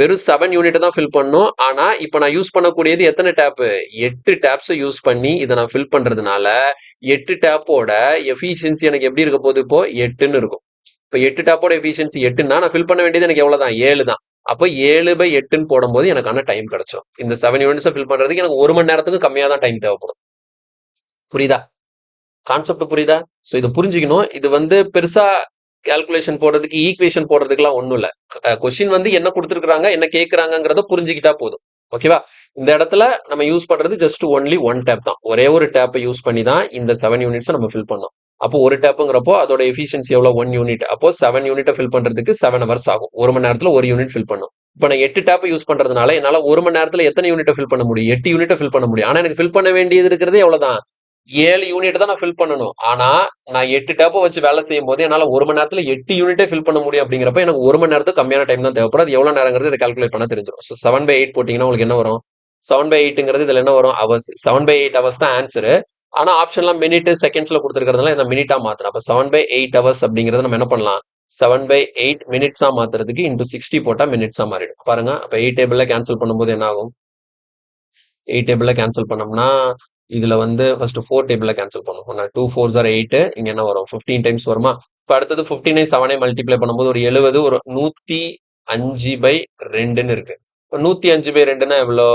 வெறும் 7 யூனிட் தான் ஃபில் பண்ணணும். ஆனா இப்ப நான் யூஸ் பண்ணக்கூடியது எத்தனை டேப்? 8 டேப்ஸை யூஸ் பண்ணி இதை நான் ஃபில் பண்றதுனால 8 டேப்போட எஃபிஷியன்சி எனக்கு எப்படி இருக்க போகுது? இப்போ 8ன்னு இருக்கும். இப்ப 8 டேப்போட எஃபிஷியன்சி 8ன்னா நான் ஃபில் பண்ண வேண்டியது எனக்கு எவ்வளவுதான்? 7 தான். அப்போ 7/8ன்னு போடும்போது எனக்கான டைம் கிடைச்சிடும். இந்த 7 யூனிட்ஸை ஃபில் பண்றதுக்கு எனக்கு 1 மணி நேரத்துக்கு கம்மியா தான் டைம் தேவைப்படும். புரியுதா? கான்செப்ட் புரியுதா? ஸோ இதை புரிஞ்சுக்கணும். இது வந்து பெருசா கால்குலேஷன் போடுறதுக்கு, ஈக்குவேஷன் போடுறதுக்குலாம் ஒன்றும் இல்லை. கொஸ்டின் வந்து என்ன கொடுத்துருக்காங்க, என்ன கேட்கறாங்கிறத புரிஞ்சுக்கிட்டா போதும். ஓகேவா? இந்த இடத்துல நம்ம யூஸ் பண்றது ஜஸ்ட் ஒன்லி 1 டேப் தான். ஒரே ஒரு டேப்பை யூஸ் பண்ணி தான் இந்த 7 யூனிட்ஸை நம்ம ஃபில் பண்ணோம். அப்போ ஒரு டேப்புங்கிறப்போ அதோட எஃபிஷியன்சி எவ்வளோ 1 யூனிட். அப்போ 7 யூனிட்டை ஃபில் பண்றதுக்கு 7 ஹவர்ஸ் ஆகும். 1 மணி நேரத்துல 1 யூனிட் ஃபில் பண்ணும். இப்போ நான் 8 டேப் யூஸ் பண்றதுனால என்னால 1 மணி நேரத்துல எத்தனை யூனிட்டை ஃபில் பண்ண முடியும்? 8 யூனிட்டை ஃபில் பண்ண முடியும். ஆனா எனக்கு ஃபில் பண்ண வேண்டியது இருக்கிறதே எவ்வளவுதான்? 7 யூனிட் தான் நான் ஃபில் பண்ணணும். ஆனா நான் 8 டேப்பை வச்சு வேலை செய்யும் போது என்னால 1 மணி நேரத்துல 8 யூனிட்டே ஃபில் பண்ண முடியும். அப்படிங்கிறப்ப எனக்கு 1 மணி நேரத்துக்கு கம்மியான டைம் தான் தேவைப்படும். அது எவ்வளவு நேரங்கிறது இதை கால்குலேட் பண்ண தெரிஞ்சிடும். ஸோ 7/8 போட்டீங்கன்னா உங்களுக்கு என்ன வரும்? 7/8ங்கிறது இதுல என்ன வரும்? ஹவர்ஸ். 7/8 ஹவர்ஸ் தான் ஆன்சரு. ஆனா ஆப்ஷன்லாம் மினிட் செகண்ட்ஸ்ல கொடுத்துருக்கிறதுனால இந்த மினிட்டா மாத்தணும். அப்ப 7/8 ஹவர்ஸ் அப்படிங்கறத நம்ம என்ன பண்ணலாம்? 7/8 மினிட்ஸா மாத்துறதுக்கு இன்டூ 60 போட்டா மினிட்ஸா மாறிடும். பாருங்க, அப்ப 8 டேபிள்ல கேன்சல் பண்ணும்போது என்ன ஆகும்? 8 டேபிள்ல கேன்சல் பண்ணோம்னா இதுல வந்து ஃபர்ஸ்ட் 4 டேபிள்ல கேன்சல் பண்ணுவோம். 2 4s are 8. இங்க என்ன வரும்? 15 டைம்ஸ் வருமா? இப்ப அடுத்தது 15 7 மல்டிப்ளை பண்ணும்போது ஒரு 70 ஒரு 105/2ன்னு இருக்கு. 105/2ன்னா எவ்வளோ?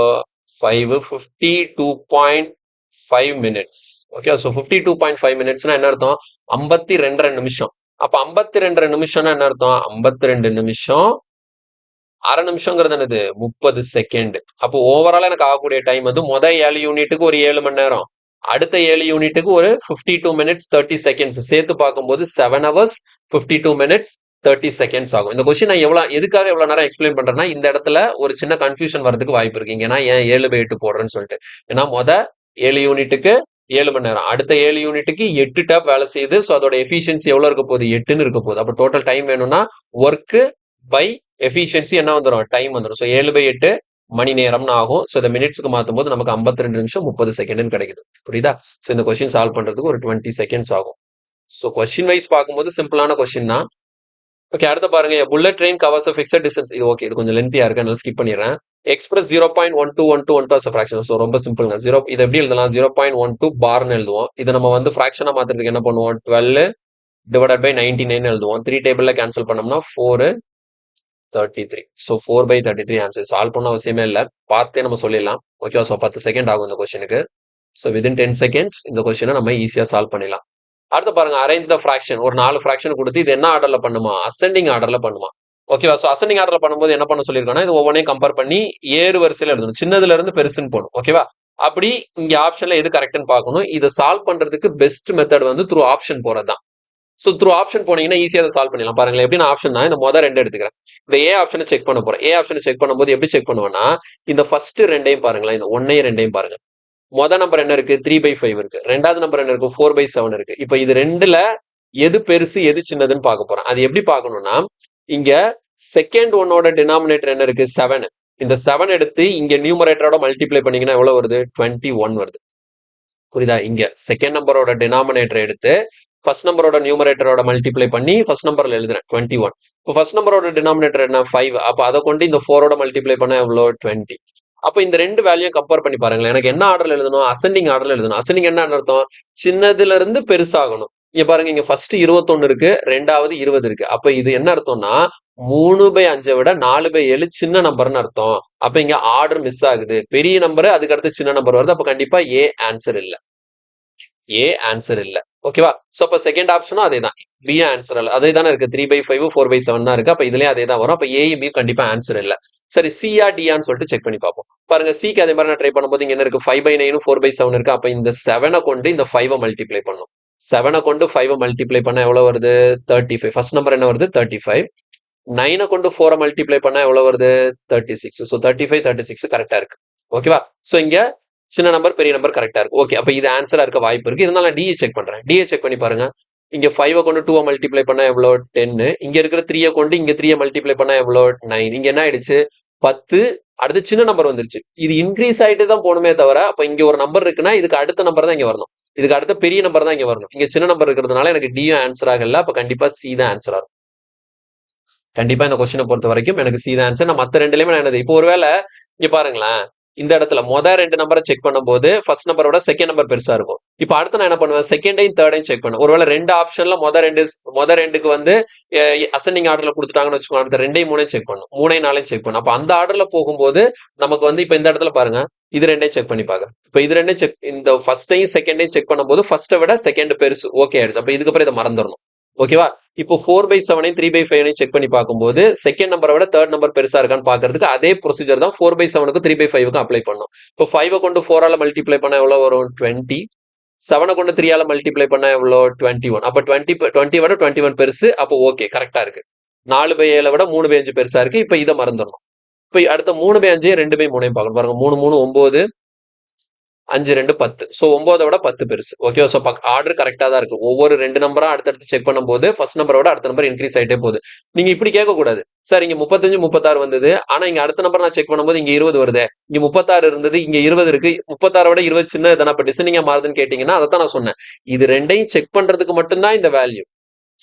5 52.5 மினிட்ஸ். ஓகே, ஸோ 52.5 மினிட்ஸ்னா என்ன அர்த்தம்? 52 நிமிஷம். அப்ப 52 நிமிஷம்னா என்ன அர்த்தம்? 52 நிமிஷம் அரை நிமிஷங்கிறது என்னது? 30 செகண்ட். அப்போ ஓவரால் எனக்கு ஆகக்கூடிய டைம் வந்து முதல் 7 யூனிட்டுக்கு ஒரு 7 மணி நேரம், அடுத்த 7 யூனிட்டுக்கு ஒரு 52 மினிட்ஸ் 30 செகண்ட்ஸ் சேர்த்து பார்க்கும்போது 7 ஹவர்ஸ் 52 மினிட்ஸ் 30 செகண்ட்ஸ் ஆகும். இந்த கொஸ்டின் நான் எதுக்காக எவ்வளவு நேரம் எக்ஸ்பிளைன் பண்றேன்னா, இந்த இடத்துல ஒரு சின்ன கன்ஃபியூஷன் வரதுக்கு வாய்ப்பு இருக்கு. ஏன்னா ஏன் 7/8 போடுறேன்னு சொல்லிட்டு. ஏன்னா 7 யூனிட்டுக்கு 7 மணி நேரம், அடுத்த 7 யூனிட்டுக்கு 8 டேப் வேலை செய்யுது. ஸோ அதோட எஃபிஷியன்சி எவ்வளவு இருக்க போகுது? 8ன்னு இருக்க போகுது. அப்போ டோட்டல் டைம் வேணும்னா ஒர்க்கு பை எஃபிஷியன்சி என்ன வந்துடும்? டைம் வந்துடும். ஸோ 7/8 மணி நேரம்னு ஆகும். ஸோ இந்த மினிட்ஸ்க்கு மாற்றும் போது நமக்கு 52 நிமிஷம் 30 செகண்ட்னு கிடைக்குது. புரியுதா? ஸோ இந்த கொஸ்டின் சால்வ் பண்றதுக்கு ஒரு 20 செகண்ட்ஸ் ஆகும். ஸோ கொஸ்டின் வைஸ் பார்க்கும்போது சிம்பிளான கொஸ்டின் தான். ஓகே, அடுத்து பாருங்க. Bullet train covers a fixed distance. இது ஓகே, இது கொஞ்சம் லென்த்தியா இருக்கு, அதனால ஸ்கிப் பண்ணிடுறேன். Express 0.1212 as a fraction. So ரொம்ப சிம்பிள்ங்க. இது எப்படி எழுதலாம்? 0.12 பார்னு எழுதுவோம். இதை நம்ம வந்து ஃபிராக்ஷனா மாத்துறதுக்கு என்ன பண்ணுவோம்? 12 டிவைடட் பை 99 எழுதுவோம். 3 டேபிள்ல கேன்சல் பண்ணோம்னா 4/33. So 4/33 answer. சால்வ் பண்ண அவசியமே இல்லை, பார்த்தே நம்ம சொல்லிடலாம். ஓகே, ஸோ 10 செகண்ட் ஆகும் இந்த கொஸ்டினுக்கு. ஸோ வித்தின் 10 செகண்ட்ஸ் இந்த கொஸ்டினை நம்ம ஈஸியா சால்வ் பண்ணிடலாம். அடுத்து பாருங்க, அரேஞ்ச் த ஃபிராக்ஷன். ஒரு 4 ஃபிராக்ஷன் கொடுத்து இது என்ன ஆர்டர்ல பண்ணுமா? அசெண்டிங் ஆர்டர்ல பண்ணுமா? ஓகேவா? ஸோ அசெண்டிங் ஆர்டர்ல பண்ணும்போது என்ன பண்ண சொல்லியிருக்கோம்னா, இது ஒவ்வொன்றையும் கம்பேர் பண்ணி ஏறு வரிசையில் எழுதணும். சின்னதுல இருந்து பெருசுன்னு போகணும். ஓகேவா? அப்படி இங்க ஆப்ஷன்ல எது கரெக்ட்னு பார்க்கணும். இதை சால்வ் பண்றதுக்கு பெஸ்ட் மெத்தட் வந்து த்ரூ ஆப்ஷன் போறதுதான். ஸோ த்ரூ ஆப்ஷன் போனீங்கன்னா ஈஸியாக அதை சால்வ் பண்ணிடலாம். பாருங்களேன், எப்படி நான் ஆப்ஷன் தான் இந்த மொதல் 2 எடுத்துக்கிறேன். இந்த ஏ ஆப்ஷனை செக் பண்ண போறேன். ஏ ஆப்ஷனை செக் பண்ணும்போது எப்படி செக் பண்ணுவேன்னா, இந்த ஃபர்ஸ்ட் 2ஐயும் பாருங்களேன், இந்த 1ஐயும் 2ஐயும் பாருங்க. மொதல் நம்பர் என்ன இருக்கு? 3/5 இருக்கு. ரெண்டாவது நம்பர் என்ன இருக்கு? 4/7 இருக்கு. இப்ப இது ரெண்டுல எது பெருசு எது சின்னதுன்னு பார்க்க போறேன். அது எப்படி பார்க்கணும்னா, இங்க செகண்ட் ஒன்னோட டினாமினேட்டர் என்ன இருக்கு? 7. இந்த 7 எடுத்து இங்க நியூமரேட்டரோட மல்டிப்ளை பண்ணீங்கன்னா எவ்வளவு வருது? 21 வருது. புரியுதா? இங்க செகண்ட் நம்பரோட டினாமினேட்டர் எடுத்து ஃபர்ஸ்ட் நம்பரோட நியூமரேட்டரோட மல்டிப்ளை பண்ணி ஃபர்ஸ்ட் நம்பர்ல எழுதுறேன் 21. இப்போ ஃபர்ஸ்ட் நம்பரோட டினாமினேட்டர் என்ன? 5. அப்ப அதை கொண்டு இந்த 4ஓட மல்டிப்ளை பண்ண எவ்வளோ? 20. அப்ப இந்த ரெண்டு வேல்யூ கம்பேர் பண்ணி பாருங்களேன். எனக்கு என்ன ஆர்டர்ல எழுதணும்? அசெண்டிங் ஆர்டர்ல எழுதணும். அசெண்டிங் என்ன அர்த்தம்? சின்னதுல இருந்து பெருசாகணும். இங்க பாருங்க, இங்க ஃபர்ஸ்ட் 21 இருக்கு, ரெண்டாவது 20 இருக்கு. அப்ப இது என்ன அர்த்தம்னா 3/5 விட 4/7 சின்ன நம்பர்னு அர்த்தம். அப்ப இங்க ஆர்டர் மிஸ் ஆகுது. பெரிய நம்பர் அதுக்கு அடுத்து சின்ன நம்பர் வருது. அப்ப கண்டிப்பா ஏ ஆன்சர் இல்ல. ஏ ஆன்சர் இல்ல. ஓகேவா? சோ அப்ப செகண்ட் ஆப்ஷனும் அதே தான். பி ஆன்சர் இல்ல. அதே தானே இருக்கு. 3/5 4/7 தான் இருக்கு. அப்ப இதுலயே அதே தான் வரும். அப்ப ஏயும் பி கண்டிப்பா ஆன்சர் இல்ல. சரி, சியா டியான்னு சொல்லிட்டு செக் பண்ணி பார்ப்போம். பாருங்க, சிக்கு அதே மாதிரி நான் ட்ரை பண்ணும்போது இங்க என்ன இருக்கு? 5/9 4/7 இருக்கு. அப்ப இந்த 7 கொண்டு இந்த 5 மல்டிப்ளை பண்ணும். 7 கொண்டு 5 மல்டிப்ளை பண்ண எவ்வளவு வருது? 35. ஃபர்ஸ்ட் நம்பர் என்ன வருது? 35. 9 கொண்டு 4 மல்டிப்ளை பண்ண எவ்வளவு வருது? 36. ஸோ 35 36 கரெக்டா இருக்கு. ஓகேவா? ஸோ இங்க சின்ன நம்பர் பெரிய நம்பர் கரெக்டா இருக்கு. ஓகே, அப்ப இது ஆன்சரா இருக்க வாய்ப்பு இருக்கு. இருந்தாலும் நான் டிஏ செக் பண்றேன். டிஏ செக் பண்ணி பாருங்க. இங்க 5 கொண்டு 2 மல்டிப்ளை பண்ணா எவ்வளோ? 10. இங்க இருக்கிற 3 கொண்டு இங்க 3 மல்டிப்ளை பண்ணா எவ்வளோ? 9. இங்க என்ன ஆயிடுச்சு? 10. அடுத்து சின்ன நம்பர் வந்துருச்சு. இது இன்க்ரீஸ் ஆயிட்டு தான் போகணுமே தவிர, அப்ப இங்க ஒரு நம்பர் இருக்குன்னா இதுக்கு அடுத்த நம்பர் தான் இங்க வரணும். இதுக்கு அடுத்த பெரிய நம்பர் தான் இங்க வரணும். இங்க சின்ன நம்பர் இருக்கிறதுனால எனக்கு டியும் ஆன்சர் ஆகல. அப்ப கண்டிப்பா சி தான் ஆன்சர் ஆகும். கண்டிப்பா இந்த கொஸ்டினை பொறுத்த வரைக்கும் எனக்கு சி தான் ஆன்சர். நான் மத்த ரெண்டுலயுமே நான் என்னது இப்போ ஒருவேளை இங்க பாருங்களேன், இந்த இடத்துல மொதல் 2 நம்பரை செக் பண்ணும்போது ஃபர்ஸ்ட் நம்பரோட செகண்ட் நம்பர் பெருசா இருக்கும். இப்போ அடுத்து நான் என்ன பண்ணுவேன்? செகண்டையும் தேர்டையும் செக் பண்ணுவேன். ஒருவேளை 2 ஆப்ஷன்ல மொதல் 2க்கு வந்து அசெண்டிங் ஆர்டர்ல கொடுத்துட்டாங்கன்னு வச்சுக்கோங்க. அடுத்த 2ஐயும் 3ஐயும் செக் பண்ணும். 3ஐயும் 4ஐயும் செக் பண்ணும். அப்ப அந்த ஆர்டர்ல போகும்போது நமக்கு வந்து இப்ப இந்த இடத்துல பாருங்க, இது 2ஐயும் செக் பண்ணி பாருங்க. இப்ப இது 2ஐயும் செக், இந்த ஃபர்ஸ்டையும் செகண்டையும் செக் பண்ணும்போது ஃபர்ஸ்ட்டை விட செகண்ட் பெருசு. ஓகே ஆயிடுச்சு. அப்ப இதுக்கப்புறம் இதை மறந்துடணும். ஓகேவா? இப்போ 4/7 3/5 செக் பண்ணி பார்க்கும்போது செகண்ட் நம்பரை விட தேர்ட் நம்பர் பெருசா இருக்கான்னு பாக்குறதுக்கு அதே ப்ரொசீஜர் தான் 4/7க்கு 3/5க்கு அப்ளை பண்ணும். இப்போ 5 கொண்டு 4ஆல மல்டிப்ளை பண்ண எவ்வளவு வரும்? 20. 7 கொண்டு 3 மல்டிப்ளை பண்ணா எவ்வளோ 21. அப்ப 20 விட 21 பெருசு. அப்போ ஓகே கரெக்டா இருக்கு. 4/7 விட 3/5 பெருசா இருக்கு. இப்ப இதை மறந்துடணும். இப்ப அடுத்த 3/5 2/3 பார்க்கணும் பாருங்க. 3 3 9 5 2 10. ஸோ 9 விட 10 பெருசு. ஓகே, ஸோ ஆர்டர் கரெக்டா தான் இருக்கு. ஒவ்வொரு 2 நம்பரா அடுத்தடுத்து செக் பண்ணும்போது ஃபர்ஸ்ட் நம்பரோட அடுத்த நம்பர் இன்க்ரீஸ் ஆயிட்டே போகுது. நீங்க இப்படி கேட்கக்கூடாது. சார் இங்க 35 36 வந்தது. ஆனா இங்க அடுத்த நம்பர் நான் செக் பண்ணும்போது இங்க 20 வருது. இங்க 36 இருந்தது, இங்க 20 இருக்கு. 36 விட 20 சின்ன தானே, அப்ப டிசைனிங்கா மாறுதுன்னு கேட்டீங்கன்னா அதை தான் நான் சொன்னேன். இது ரெண்டையும் செக் பண்றதுக்கு மட்டும்தான் இந்த வேல்யூ.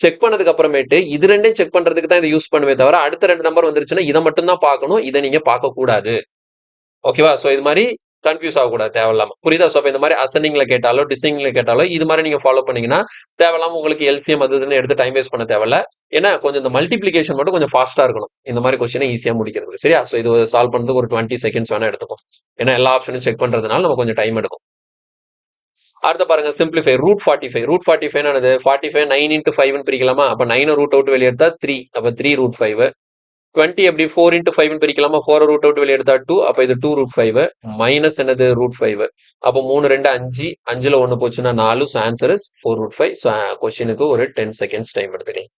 செக் பண்ணதுக்கு அப்புறமேட்டு இது ரெண்டையும் செக் பண்றதுக்கு தான் இதை யூஸ் பண்ணுவே தவிர அடுத்த 2 நம்பர் வந்துருச்சுன்னா இதை மட்டும் தான் பார்க்கணும். இதை நீங்க பார்க்க கூடாது. ஓகேவா? ஸோ இது மாதிரி கன்ஃபியூஸ் ஆகக்கூடாது தேவையில்லாம. புரியுதா? ஸோ இந்த மாதிரி அசெண்டிங்ல கேட்டாலோ டிசைனிங்ல கேட்டாலோ இது மாதிரி நீங்க ஃபாலோ பண்ணீங்கன்னா தேவையில்லாம உங்களுக்கு எல்சிஎம் அதுன்னு எடுத்து டைம் வேஸ்ட் பண்ண தேவையில்ல. ஏன்னா கொஞ்சம் இந்த மல்டிபிளிகேஷன் மட்டும் கொஞ்சம் ஃபாஸ்டா இருக்கணும் இந்த மாதிரி கொஸ்டினை ஈஸியா முடிக்கிறது. சரியா? ஸோ இது சால்வ் பண்ணுறதுக்கு ஒரு 20 செகண்ட்ஸ் வேணா எடுத்துக்கும். ஏன்னா எல்லா ஆப்ஷனும் செக் பண்றதுனால நம்ம கொஞ்சம் டைம் எடுக்கும். அடுத்த பாருங்க, சிம்பிளிஃபை. ரூட் 45. ரூட் 45 ஆனது 45 9 into 5 பிரிக்கலாமா? அப்ப 9 ரூட் அவுட் வெளியே எடுத்தா 3. அப்ப 3 ரூட் 5. 20 எப்படி 4 into 5 பிரிக்கலாமா? 4 ரூட் அவுட் வெளியே எடுத்தா 2. அப்ப இது 2 ரூட் 5 மைனஸ் என்னது ரூட் 5. அப்போ 3 2 5. 5ல 1 போச்சுன்னா 4. So answer is 4 root 5. So கொஸ்டினுக்கு ஒரு 10 செகண்ட்ஸ் டைம் எடுத்துக்கலாம்.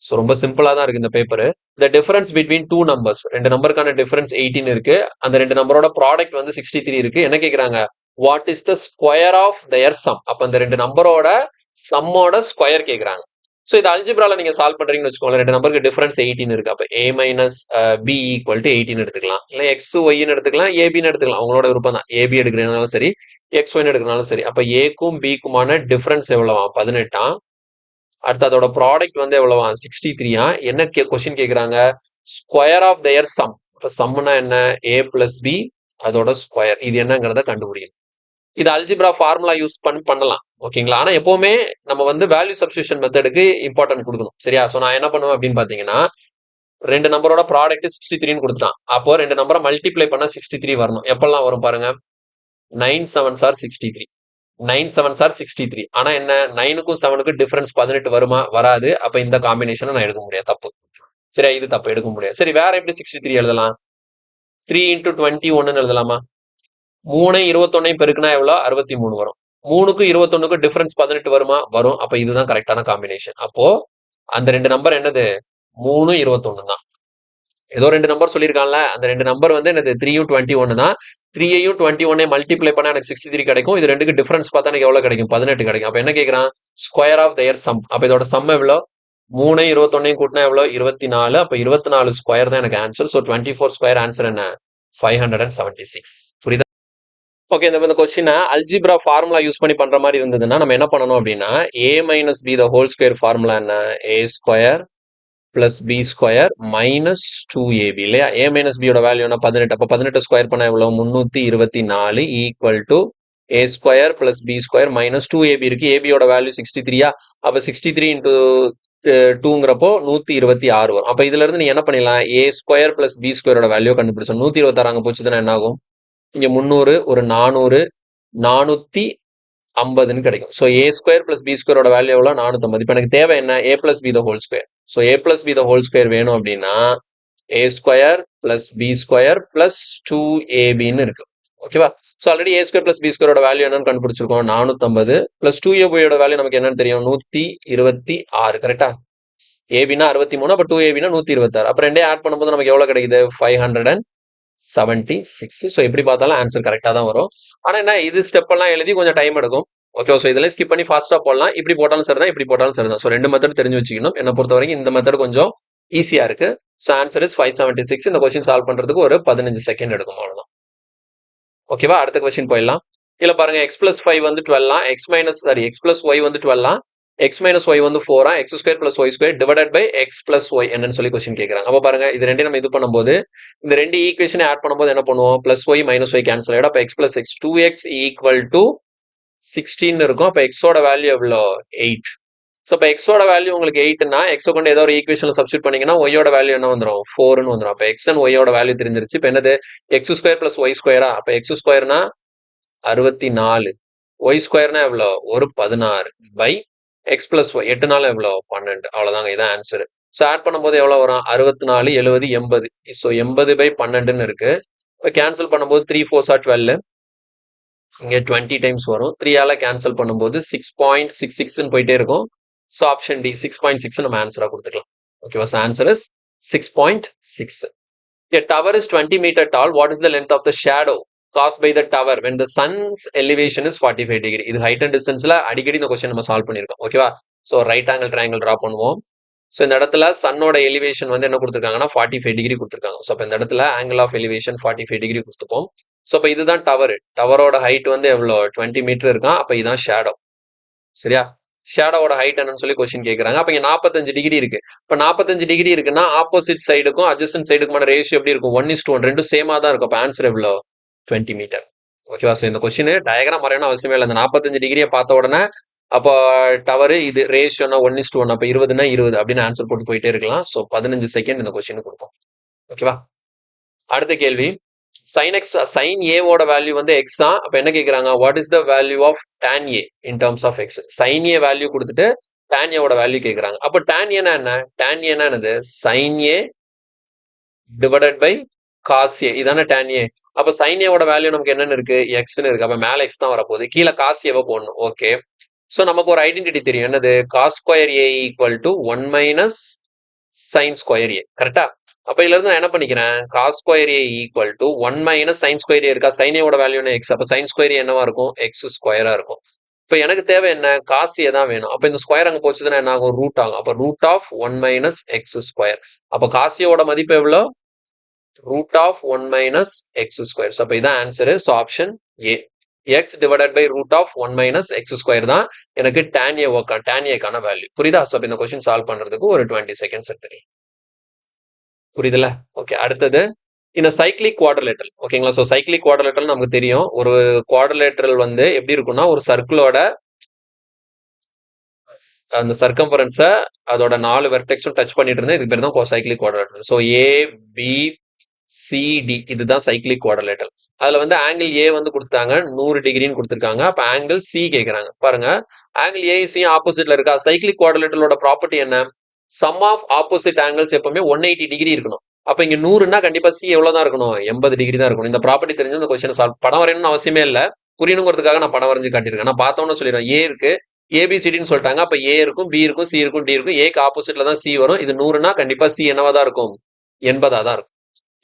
ஸோ ரொம்ப சிம்பிளா தான் இருக்கு இந்த paper. The difference between two numbers. 2 நம்பருக்கான டிஃபரன்ஸ் 18 இருக்கு. அந்த 2 நம்பரோட ப்ராடக்ட் வந்து 63 இருக்கு. என்ன கேக்குறாங்க? What is the square of their sum? அப்ப அந்த 2 நம்பரோட சம்மோட ஸ்கொயர் கேக்குறாங்க. ஸோ இது அல்ஜிப்ரால நீங்க சால்வ் பண்றீங்கன்னு வச்சுக்கோங்களேன். 2 நம்பருக்கு டிஃபரன்ஸ் 18 இருக்கு. அப்ப a minus b equal to 18 எடுத்துக்கலாம். இல்லை எக்ஸ் ஒய்ன்னு எடுத்துக்கலாம், ஏபின்னு எடுத்துக்கலாம். அவங்களோட விருப்பம் தான். ஏபி எடுக்கிறதுனாலும் சரி, எக்ஸ் ஒய்ன்னு எடுக்கிறனாலும் சரி. அப்ப ஏக்கும் பிக்குமான டிஃபரன்ஸ் எவ்வளவா? 18. அடுத்து அதோட ப்ராடக்ட் வந்து எவ்வளவா? 63. என்ன கொஸ்டின் கேக்குறாங்க? Square of their sum. இப்ப சம்னா என்ன? a பிளஸ் பி அதோட ஸ்கொயர். இது என்னங்கிறத கண்டுபிடிக்கணும். இது அல்ஜிப்ரா ஃபார்முலா யூஸ் பண்ணலாம். ஓகேங்களா? ஆனா எப்பவுமே நம்ம வந்து வேல்யூ சப்ஸ்டியூஷன் மெத்தடுக்கு இம்பார்ட்டன்ட் கொடுக்கணும். சரியா? ஸோ நான் என்ன பண்ணுவேன் அப்படின்னு பாத்தீங்கன்னா, 2 நம்பரோட ப்ராடக்ட் 63ன்னு கொடுத்துட்டான். அப்போ 2 நம்பரை மல்டிப்ளை பண்ணா 63 வரணும். எப்பெல்லாம் வரும் பாருங்க. 9 7s are 63. 9 7s are 63. ஆனா என்ன? 9க்கும் 7க்கும் டிஃபரன்ஸ் 18 வருமா? வராது. அப்ப இந்த காம்பினேஷனை நான் எடுக்க முடியாது. தப்பு. சரியா? இது தப்பு, எடுக்க முடியாது. சரி, வேற எப்படி 63 எழுதலாம்? 3 into 21 எழுதலாமா? 3 21 பெருக்குனா எவ்வளோ? 63 வரும். 3க்கும் 21க்கும் டிஃபரன்ஸ் 18 வருமா? வரும். அப்ப இதுதான் கரெக்டான காம்பினேஷன். அப்போ அந்த 2 நம்பர் என்னது? 3 21 தான். ஏதோ 2 நம்பர் சொல்லியிருக்கான்ல, அந்த 2 நம்பர் வந்து என்னது? 3யும் 21 தான். 3யையும் 21 மல்டிப்ளை பண்ணா எனக்கு 63 கிடைக்கும். இது ரெண்டுக்கு டிஃபரன்ஸ் பார்த்தா எனக்கு எவ்வளவு கிடைக்கும்? 18 கிடைக்கும். அப்ப என்ன கேட்கறான்? Square of their sum. அப்ப இதோட சம் எவ்வளோ? 3 21 கூட்டினா எவ்வளோ? 24. அப்ப 24 ஸ்கொயர் தான் எனக்கு ஆன்சர். ஸோ 24 ஸ்கொயர் ஆன்சர் என்ன? 576. புரியுதா? ஓகே, இந்த கொஸ்டினை அல்ஜிப்ரா ஃபார்முலா யூஸ் பண்ணி பண்ற மாதிரி இருந்ததுன்னா நம்ம என்ன பண்ணணும் அப்படின்னா, a minus B the whole square formula என்ன? a square plus B square minus 2ab இல்லையா? a மைனஸ் பியோட வேல்யூ என்ன? 18. அப்போ 18 ஸ்கொயர் பண்ணா எவ்வளோ? 324 equal to a square plus B square minus 2ab இருக்கு. ஏபியோட வேல்யூ 63. அப்போ 63 இன்டூ 2ங்கிறப்போ 126 வரும். அப்போ இதுல இருந்து நீ என்ன பண்ணிடலாம்? a ஸ்கொயர் பிளஸ் பி ஸ்கொயரோட வேல்யூ கண்டுபிடிச்சோம். 126 அங்கே போச்சுன்னா என்ன ஆகும்? இங்க 300 ஒரு 400 450ன்னு கிடைக்கும். So A square plus B ஸ்கொயரோட வேல்யூ எவ்வளோ? 450. இப்போ எனக்கு தேவை என்ன? a plus B the whole square. So a plus B the whole square வேணும் அப்படின்னா a square plus B square plus 2ab இருக்கு. ஓகேவா? So already a square plus B ஸ்கொயரோட வேல்யூ என்னன்னு கண்டுபிடிச்சிருக்கோம். 450 பிளஸ் 2ab வேல்யூ நமக்கு என்னன்னு தெரியும்? 126. கரெக்டா? ஏபினா 63, அப்போ 2ab 126. அப்போ ரெண்டே ஆட் பண்ணும்போது நமக்கு எவ்வளவு கிடைக்குது? 576. ஸோ எப்படி பார்த்தாலும் ஆன்சர் கரெக்டாக தான் வரும். ஆனா என்ன, இது ஸ்டெப் எல்லாம் எழுதி கொஞ்சம் டைம் எடுக்கும். ஓகே, ஸோ இதெல்லாம் ஸ்கிப் பண்ணி ஃபாஸ்டா போடலாம். இப்படி போட்டாலும் சரிதான், இப்படி போட்டாலும் சரிதான். ஸோ 2 மெத்தட் தெரிஞ்சு வச்சுக்கணும். என்னை பொறுத்த வரைக்கும் இந்த மெத்தட் கொஞ்சம் ஈஸியா இருக்கு. So answer is 576. இந்த கொஸ்டின் சால்வ் பண்றதுக்கு ஒரு 15 செகண்ட் எடுக்கும், அவ்வளவுதான். ஓகேவா? அடுத்த கொஸ்டின் போயிடலாம். இல்ல பாருங்க, எக்ஸ் பிளஸ் 5 வந்து 12 எக்ஸ் பிளஸ் ஒய் வந்து 12 எக்ஸ் மைனஸ் ஒய் வந்து 4 X square plus Y square divided by X plus Y என்னன்னு சொல்லி கொஸ்டின் கேட்கறாங்க. அப்போ பாருங்க, இது ரெண்டையும் நம்ம இது பண்ணும்போது இந்த 2 ஈக்குவேஷனை ஆட் பண்ணும்போது என்ன பண்ணுவோம்? Plus Y minus Y cancel ஆயிடும். அப்போ X plus X 2x equal to 16 இருக்கும். அப்போ எக்ஸோட வேல்யூ எவ்வளோ? 8. ஸோ இப்போ எக்ஸோட வேல்யூ உங்களுக்கு 8னா எக்ஸை கொண்டு ஏதோ ஒரு ஈக்குவேஷன் சப்ஸ்டியூட் பண்ணீங்கன்னா ஒய்யோட வேல்யூ என்ன வந்துடும்? 4ன்னு வந்துடும். அப்போ எக்ஸ் அண்ட் ஒய்யோட வேல்யூ தெரிஞ்சிருச்சு. இப்போ என்னது? எக்ஸ் ஸ்கொயர் பிளஸ் ஒய் ஸ்கொயரா? அப்போ எக்ஸ் ஸ்கொயர்னா 64, ஒய் ஸ்கொயர்னா எவ்வளோ? ஒரு 16 பை எக்ஸ் பிளஸ் ஒய் 8 நாள் எவ்வளோ? 12. அவ்வளோதாங்க, இதான் ஆன்சர். ஸோ ஆட் பண்ணும்போது எவ்வளோ வரும்? 64 70 80. ஸோ 80 பை 12ன்னு இருக்கு. இப்போ கேன்சல் பண்ணும்போது 3 4s are 12, இங்க 20 டைம்ஸ் வரும். 3ஆல கேன்சல் பண்ணும்போது 6.66ன்னு போயிட்டே இருக்கும். ஸோ ஆப்ஷன் டி 6.6 நம்ம ஆன்சரா கொடுத்துக்கலாம். ஓகேவா? So answer is 6.6. A tower is 20 meter tall. What is the length of the shadow caused by the tower when the sun's elevation is 45 degree? இது height and distanceல அடிக்கடி இந்த question நம்ம solve பண்ணியிருக்கோம். ஓகேவா? So right angle triangle draw பண்ணுவோம். So இந்த இடத்துல சன்னோட elevation வந்து என்ன கொடுத்துருக்காங்கன்னா 45 டிகிரி கொடுத்துருக்காங்க. ஸோ அப்போ இந்த இடத்துல ஆங்கிள் ஆஃப் எலிவேஷன் 45 டிகிரி கொடுத்துப்போம். ஸோ அப்போ இதுதான் டவர். டவரோட ஹைட் வந்து எவ்வளோ 20 மீட்டர் இருக்கான். அப்போ இதுதான் ஷேடோ. சரியா? ஷேடோவோட ஹைட் என்னன்னு சொல்லி கொஸ்டின் கேட்குறாங்க. அப்போ இங்கே 45 டிகிரி இருக்கு. இப்போ 45 டிகிரி இருக்குன்னா ஆப்போசிட் சைடுக்கும் அட்ஜஸ்டன்ட் சைடுக்குமான ரேஷியோ எப்படி இருக்கும்? 1:1 ரெண்டும் சேமா தான் இருக்கும். அப்போ ஆன்சர் எவ்வளோ? 20 மீட்டர். ஓகேவா? ஸோ இந்த கொஸ்டின் டயக்ராம் வரையணும் அவசியமே இல்லை. இந்த 45 டிகிரியை பார்த்த உடனே அப்போ டவர் இது ரேஷியோனா 1:1, அப்போ 20னா 20 அப்படின்னு ஆன்சர் போட்டு போயிட்டே இருக்கலாம். ஸோ 15 செகண்ட் இந்த கொஸ்டின் கொடுப்போம். ஓகேவா? அடுத்த கேள்வி, sin ஏவோட வேல்யூ வந்து எக்ஸா. அப்ப என்ன கேட்குறாங்க? What is the value of tan A in terms of X? sin A value கொடுத்துட்டு tan ஏவோட வேல்யூ கேட்குறாங்க. அப்போ tan ஏனா என்ன? tan ஏனா என்னது? sin A divided by cos A, இதான tan ஏ. அப்போ sin ஏவோட வேல்யூ நமக்கு என்னன்னு இருக்கு? எக்ஸ்ன்னு இருக்கு. அப்போ மேலே எக்ஸ் தான் வரப்போகுது, கீழே cos ஏவை போடணும். ஓகே, ஸோ நமக்கு ஒரு ஐடென்டிட்டி தெரியும். என்னது? cos square A equal to 1 minus sin square A. கரெக்டா? அப்ப இதுல இருந்து நான் என்ன பண்ணிக்கிறேன்? cos square A equal to 1 minus sin square A இருக்கா? sin ஏவோட வேல்யூ என்ன? எக்ஸ். அப்ப sin ஸ்கொயர் ஏ என்னவா இருக்கும்? எக்ஸ் ஸ்கொயரா இருக்கும். இப்ப எனக்கு தேவை என்ன? cos ஏ தான் வேணும். அப்ப இந்த ஸ்கொயர் அங்க போச்சுன்னா என்ன ஆகும்? ரூட் ஆகும். அப்ப root of 1 minus X square. அப்ப cos ஏவோட மதிப்பு எவ்வளோ? Root of 1 minus X square. அப்ப இதான் answer. So option A, X divided by root of 1 minus X square தான் எனக்கு tan ஏக்கான வேல்யூ. புரியுதா? ஸோ இந்த கொஸ்டின் சால்வ் பண்றதுக்கு ஒரு 20 செகண்ட்ஸ் எடுத்துக்கலாம். புரியுதுல? ஓகே, அடுத்தது இந்த சைக்ளிக் குவாட்ரிலேட்டரல். ஓகேங்களா? ஸோ சைக்ளிக் குவாட்ரிலேட்டரல் நமக்கு தெரியும். ஒரு குவாட்ரிலேட்டரல் வந்து எப்படி இருக்கும்னா, ஒரு சர்க்கிளோட அந்த சர்க்கம்பரன்ஸை அதோட 4 வெர்டெக்ஸும் டச் பண்ணிட்டு இருந்தா இதுக்கு பேர் தான் சைக்ளிக் குவாட்ரிலேட்டரல். ஸோ ஏ பி சிடி இதுதான் சைக்ளிக் குவாட்ரிலேட்டரல். அதுல வந்து ஆங்கிள் ஏ வந்து கொடுத்துட்டாங்க 100 டிகிரின்னு கொடுத்துருக்காங்க. அப்ப ஆங்கிள் சி கேட்கறாங்க. பாருங்க, ஆங்கிள் ஏ சி ஆப்போசிட்ல இருக்கா? சைக்ளிக் குவாட்ரிலேட்டரலோட ப்ராப்பர்ட்டி என்ன? சம் ஆஃப் ஆப்போசிட் ஆங்கிள்ஸ் எப்பவுமே 180 டிகிரி இருக்கணும். அப்ப இங்க 100ன்னா கண்டிப்பா சி எவ்வளவுதான் இருக்கணும்? 80 டிகிரி தான் இருக்கணும். இந்த ப்ராப்பர்ட்டி தெரிஞ்சு இந்த கொஸ்டின் சால்வ். படம் வரையணும்னு அவசியமே இல்லை, புரியணுங்கிறதுக்காக நான் படம் வரைஞ்சு காட்டியிருக்கேன். நான் பார்த்தோன்னு சொல்லிடுறேன். ஏ இருக்கு, ஏபிசிடின்னு சொல்லிட்டாங்க. அப்ப ஏ இருக்கும், பி இருக்கும், சி இருக்கும், டி இருக்கும். ஏக்கு ஆப்போசிட்ல தான் சி வரும். இது 100ன்னா கண்டிப்பா சி என்னவா தான் இருக்கும்? 80 தான் இருக்கும்.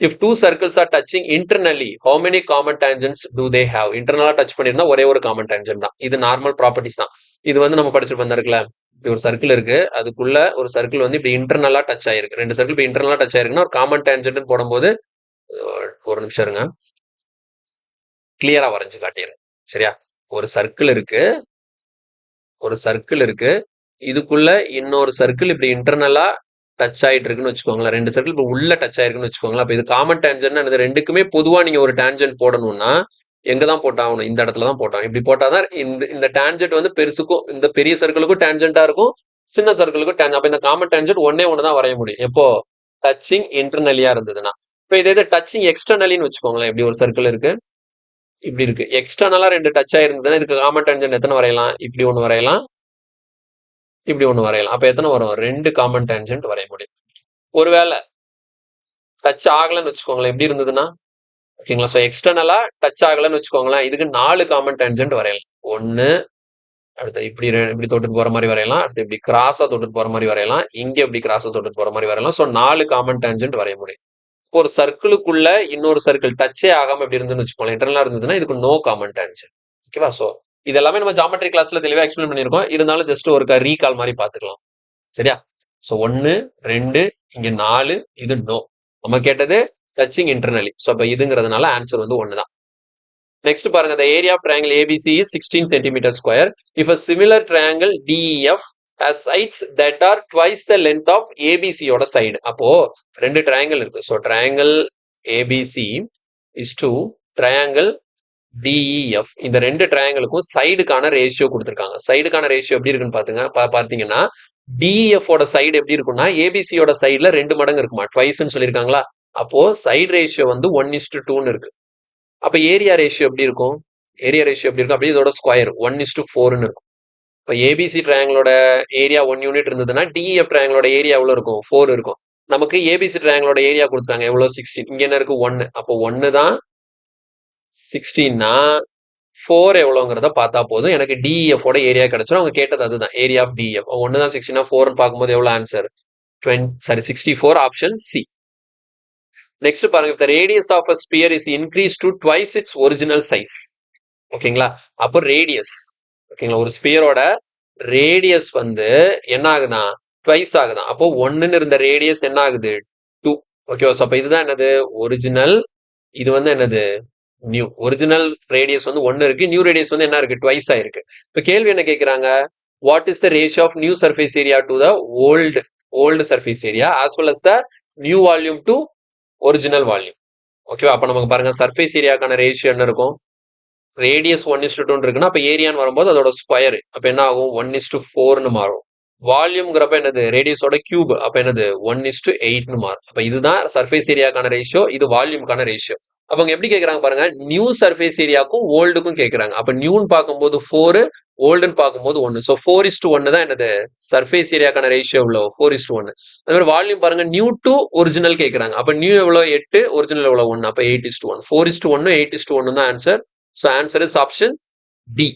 If two circles are touching internally, how many common tangents do they have? Internal touch பண்ணிருந்தா ஒரே ஒரு காமன் டேஞ்சன்ட் தான். இது நார்மல் ப்ராப்பர்ட்டிஸ் தான். இது வந்து நம்ம படிச்சுட்டு வந்திருக்கல. இப்படி ஒரு சர்க்கிள் இருக்கு, அதுக்குள்ள ஒரு சர்க்கிள் வந்து இப்படி இன்டர்னலா டச் ஆயிருக்கு. 2 சர்க்கிள் இப்படி இன்டர்னலா டச் ஆயிருக்குன்னா ஒரு காமன் டேஞ்சன்ட்னு போடும்போது ஒரு நிமிஷம் இருங்க, கிளியரா வரைஞ்சு காட்டிடுறேன். சரியா? ஒரு சர்க்கிள் இருக்கு, ஒரு சர்க்கிள் இருக்கு, இதுக்குள்ள இன்னொரு சர்க்கிள் இப்படி இன்டர்னலா டச் ஆயிட்டு இருக்குன்னு வச்சுக்கோங்களேன். 2 சர்க்கிள் இப்போ உள்ள டச் ஆயிருக்குன்னு வச்சுக்கோங்களேன். அப்ப இது காமன் டேஞ்சன்ட். இது ரெண்டுக்குமே பொதுவா நீங்க ஒரு டேஞ்சன்ட் போடணும்னா எங்க தான் போட்டாகணும்? இந்த இடத்துல தான் போட்டாங்க. இப்படி போட்டாதான் இந்த டேஞ்சன்ட் வந்து பெருசுக்கும் இந்த பெரிய சர்க்கிளுக்கும் டேஞ்சன்டா இருக்கும், சின்ன சர்க்கிளுக்கும் டேஞ்சன்ட். அப்ப இந்த காமன் டேஞ்சன்ட் ஒன்னே தான் வரைய முடியும். எப்போ? டச்சிங் இன்டர்னலியா இருந்ததுன்னா. இப்போ இதே டச்சிங் எக்ஸ்டர்னலின்னு வச்சுக்கோங்களேன். இப்படி ஒரு சர்க்கிள் இருக்கு, இப்படி இருக்கு, எக்ஸ்டர்னலா 2 டச் ஆயிருந்ததுன்னா இதுக்கு காமன் டேஞ்சன்ட் எத்தனை வரையலாம்? இப்படி ஒன்று வரையலாம், இப்படி ஒன்று வரையலாம். அப்ப எத்தனை வரும்? 2 காமன் டேஞ்சன்ட் வரைய முடியும். ஒருவேளை டச் ஆகலன்னு வச்சுக்கோங்களேன், எப்படி இருந்ததுன்னா, ஓகேங்களா? ஸோ எக்ஸ்டர்னலா டச் ஆகலன்னு வச்சுக்கோங்களேன், இதுக்கு 4 காமன் டேஞ்சன்ட் வரையலாம். 1, அடுத்து இப்படி இப்படி தொட்டுட்டு போற மாதிரி வரையலாம், அடுத்து இப்படி கிராஸா தொட்டுட்டு போற மாதிரி வரையலாம், இங்க இப்படி கிராஸா தொட்டுட்டு போற மாதிரி வரையலாம். ஸோ 4 காமன் டேஞ்சன்ட் வரைய முடியும். ஒரு சர்க்கிளுக்குள்ள இன்னொரு சர்க்கிள் டச்சே ஆகாம இப்படி இருந்துன்னு வச்சுக்கோங்களேன், இன்டர்னலா இருந்ததுன்னா இதுக்கு நோ காமன் டேஞ்சன்ட். ஓகேவா? ஸோ இதெல்லாமே நம்ம ஜாமெட்ரி கிளாஸ்ல தெளிவா எக்ஸ்பிளைன் பண்ணியிருக்கோம். இருந்தாலும் ஜஸ்ட் ஒரு ரீகால் மாதிரி பாத்துக்கலாம். சரியா? ஸோ 1, 2, இங்க 4, இது நோ. நம்ம கேட்டது டச்சிங் இன்டர்னலி. ஸோ அப்ப இதுங்கிறதுனால ஆன்சர் வந்து 1 தான். நெக்ஸ்ட் பாருங்க, the area of triangle ABC is 16 centimeter square. If a similar triangle DEF has sides that are twice the length of ABC யோட சைடு. அப்போ 2 ட்ரையாங்கிள் இருக்கு. So triangle ABC is to triangle DEF. இந்த 2 ட்ரையாங்கிளுக்கும் சைடுக்கான ratio கொடுத்துருக்காங்க. சைடுக்கான ratio எப்படி இருக்குன்னு பார்த்தீங்கன்னா DEF ஓட side எப்படி இருக்கும்னா ஏபிசியோட சைடுல 2 மடங்கு இருக்குமா, ட்வைஸ்ன்னு சொல்லியிருக்காங்களா. அப்போ சைடு ரேஷியோ வந்து 1:2ன்னு இருக்கு. அப்ப ஏரியா ரேஷியோ எப்படி இருக்கும்? ஏரியா ரேஷியோ எப்படி இருக்கும்? அப்படியே இதோட ஸ்கொயர் 1:4ன்னு இருக்கும். இப்போ ஏபிசி ட்ரையாங்கிளோட ஏரியா 1 யூனிட் இருந்ததுன்னா டிஎஃப் ட்ரையாங்கிளோட ஏரியா எவ்வளோ இருக்கும்? 4 இருக்கும். நமக்கு ஏபிசி ட்ரையாங்கிளோட ஏரியா கொடுத்தாங்க எவ்வளோ? 16. இங்க என்ன இருக்கு? 1. அப்போ 1 தான் 16னா 4 எவ்வளோங்கிறத பார்த்தா போதும். எனக்கு டிஇஎஃப் ஓட ஏரியா கிடைச்சிடும். அவங்க கேட்டது அதுதான். Area of DEF. 1 தான் 16 4ன்னு பார்க்கும்போது எவ்வளோ ஆன்சர்? 64 option C. நெக்ஸ்ட் பாருங்க, if the radius of a sphere is increased to twice its original size. ஓகேங்களா? அப்போ ரேடியஸ், ஓகேங்களா, ஒரு ஸ்பியரோட ரேடியஸ் வந்து என்ன ஆகுதான்? ட்வைஸ் ஆகுதான். அப்போ 1ன்னு இருந்த ரேடியஸ் என்ன ஆகுது? 2. ஓகேவா? ஸோ அப்போ இதுதான் என்னது? ஒரிஜினல். இது வந்து என்னது? நியூ. ஒரிஜினல் ரேடியஸ் வந்து 1 இருக்கு, நியூ ரேடியஸ் வந்து என்ன இருக்கு? ட்வைஸ் ஆயிருக்கு. இப்போ கேள்வி என்ன கேட்குறாங்க? What is the ratio of new surface area to the old surface area as well as the new volume to original volume. ஓகேவா? அப்போ நமக்கு பாருங்க, சர்ஃபேஸ் ஏரியாக்கான ரேஷியோ என்ன இருக்கும்? ரேடியஸ் 1:2 இருக்குன்னா அப்போ ஏரியான்னு வரும்போது அதோட ஸ்கொயர், அப்போ என்ன ஆகும்? 1:4ன்னு மாறும். வால்யூம்ங்கிறப்ப என்னது? ரேடியஸோட கியூப், அப்போ என்னது? 1:8ன்னு மாறும். அப்போ இதுதான் சர்ஃபேஸ் ஏரியாக்கான ரேஷியோ, இது வால்யூம்க்கான ரேஷியோ. அப்போ அவங்க எப்படி கேட்குறாங்க பாருங்க, நியூ சர்ஃபேஸ் ஏரியாக்கும் ஓல்டுக்கும் கேட்குறாங்க. அப்போ நியூன்னு பார்க்கும்போது 4, ஓல்டுன்னு பார்க்கும்போது 1. ஸோ 4:1 தான் என்னது? சர்ஃபேஸ் ஏரியாக்கான ரேஷியோ எவ்வளோ? 4:1. அதே மாதிரி வால்யூம் பாருங்க, நியூ டு ஒரிஜினல் கேட்குறாங்க. அப்போ நியூ எவ்வளோ? 8, ஒரிஜினல் எவ்வளோ? 1. அப்போ 8:1. 4:1, 8:1 தான் answer. So answer is option D.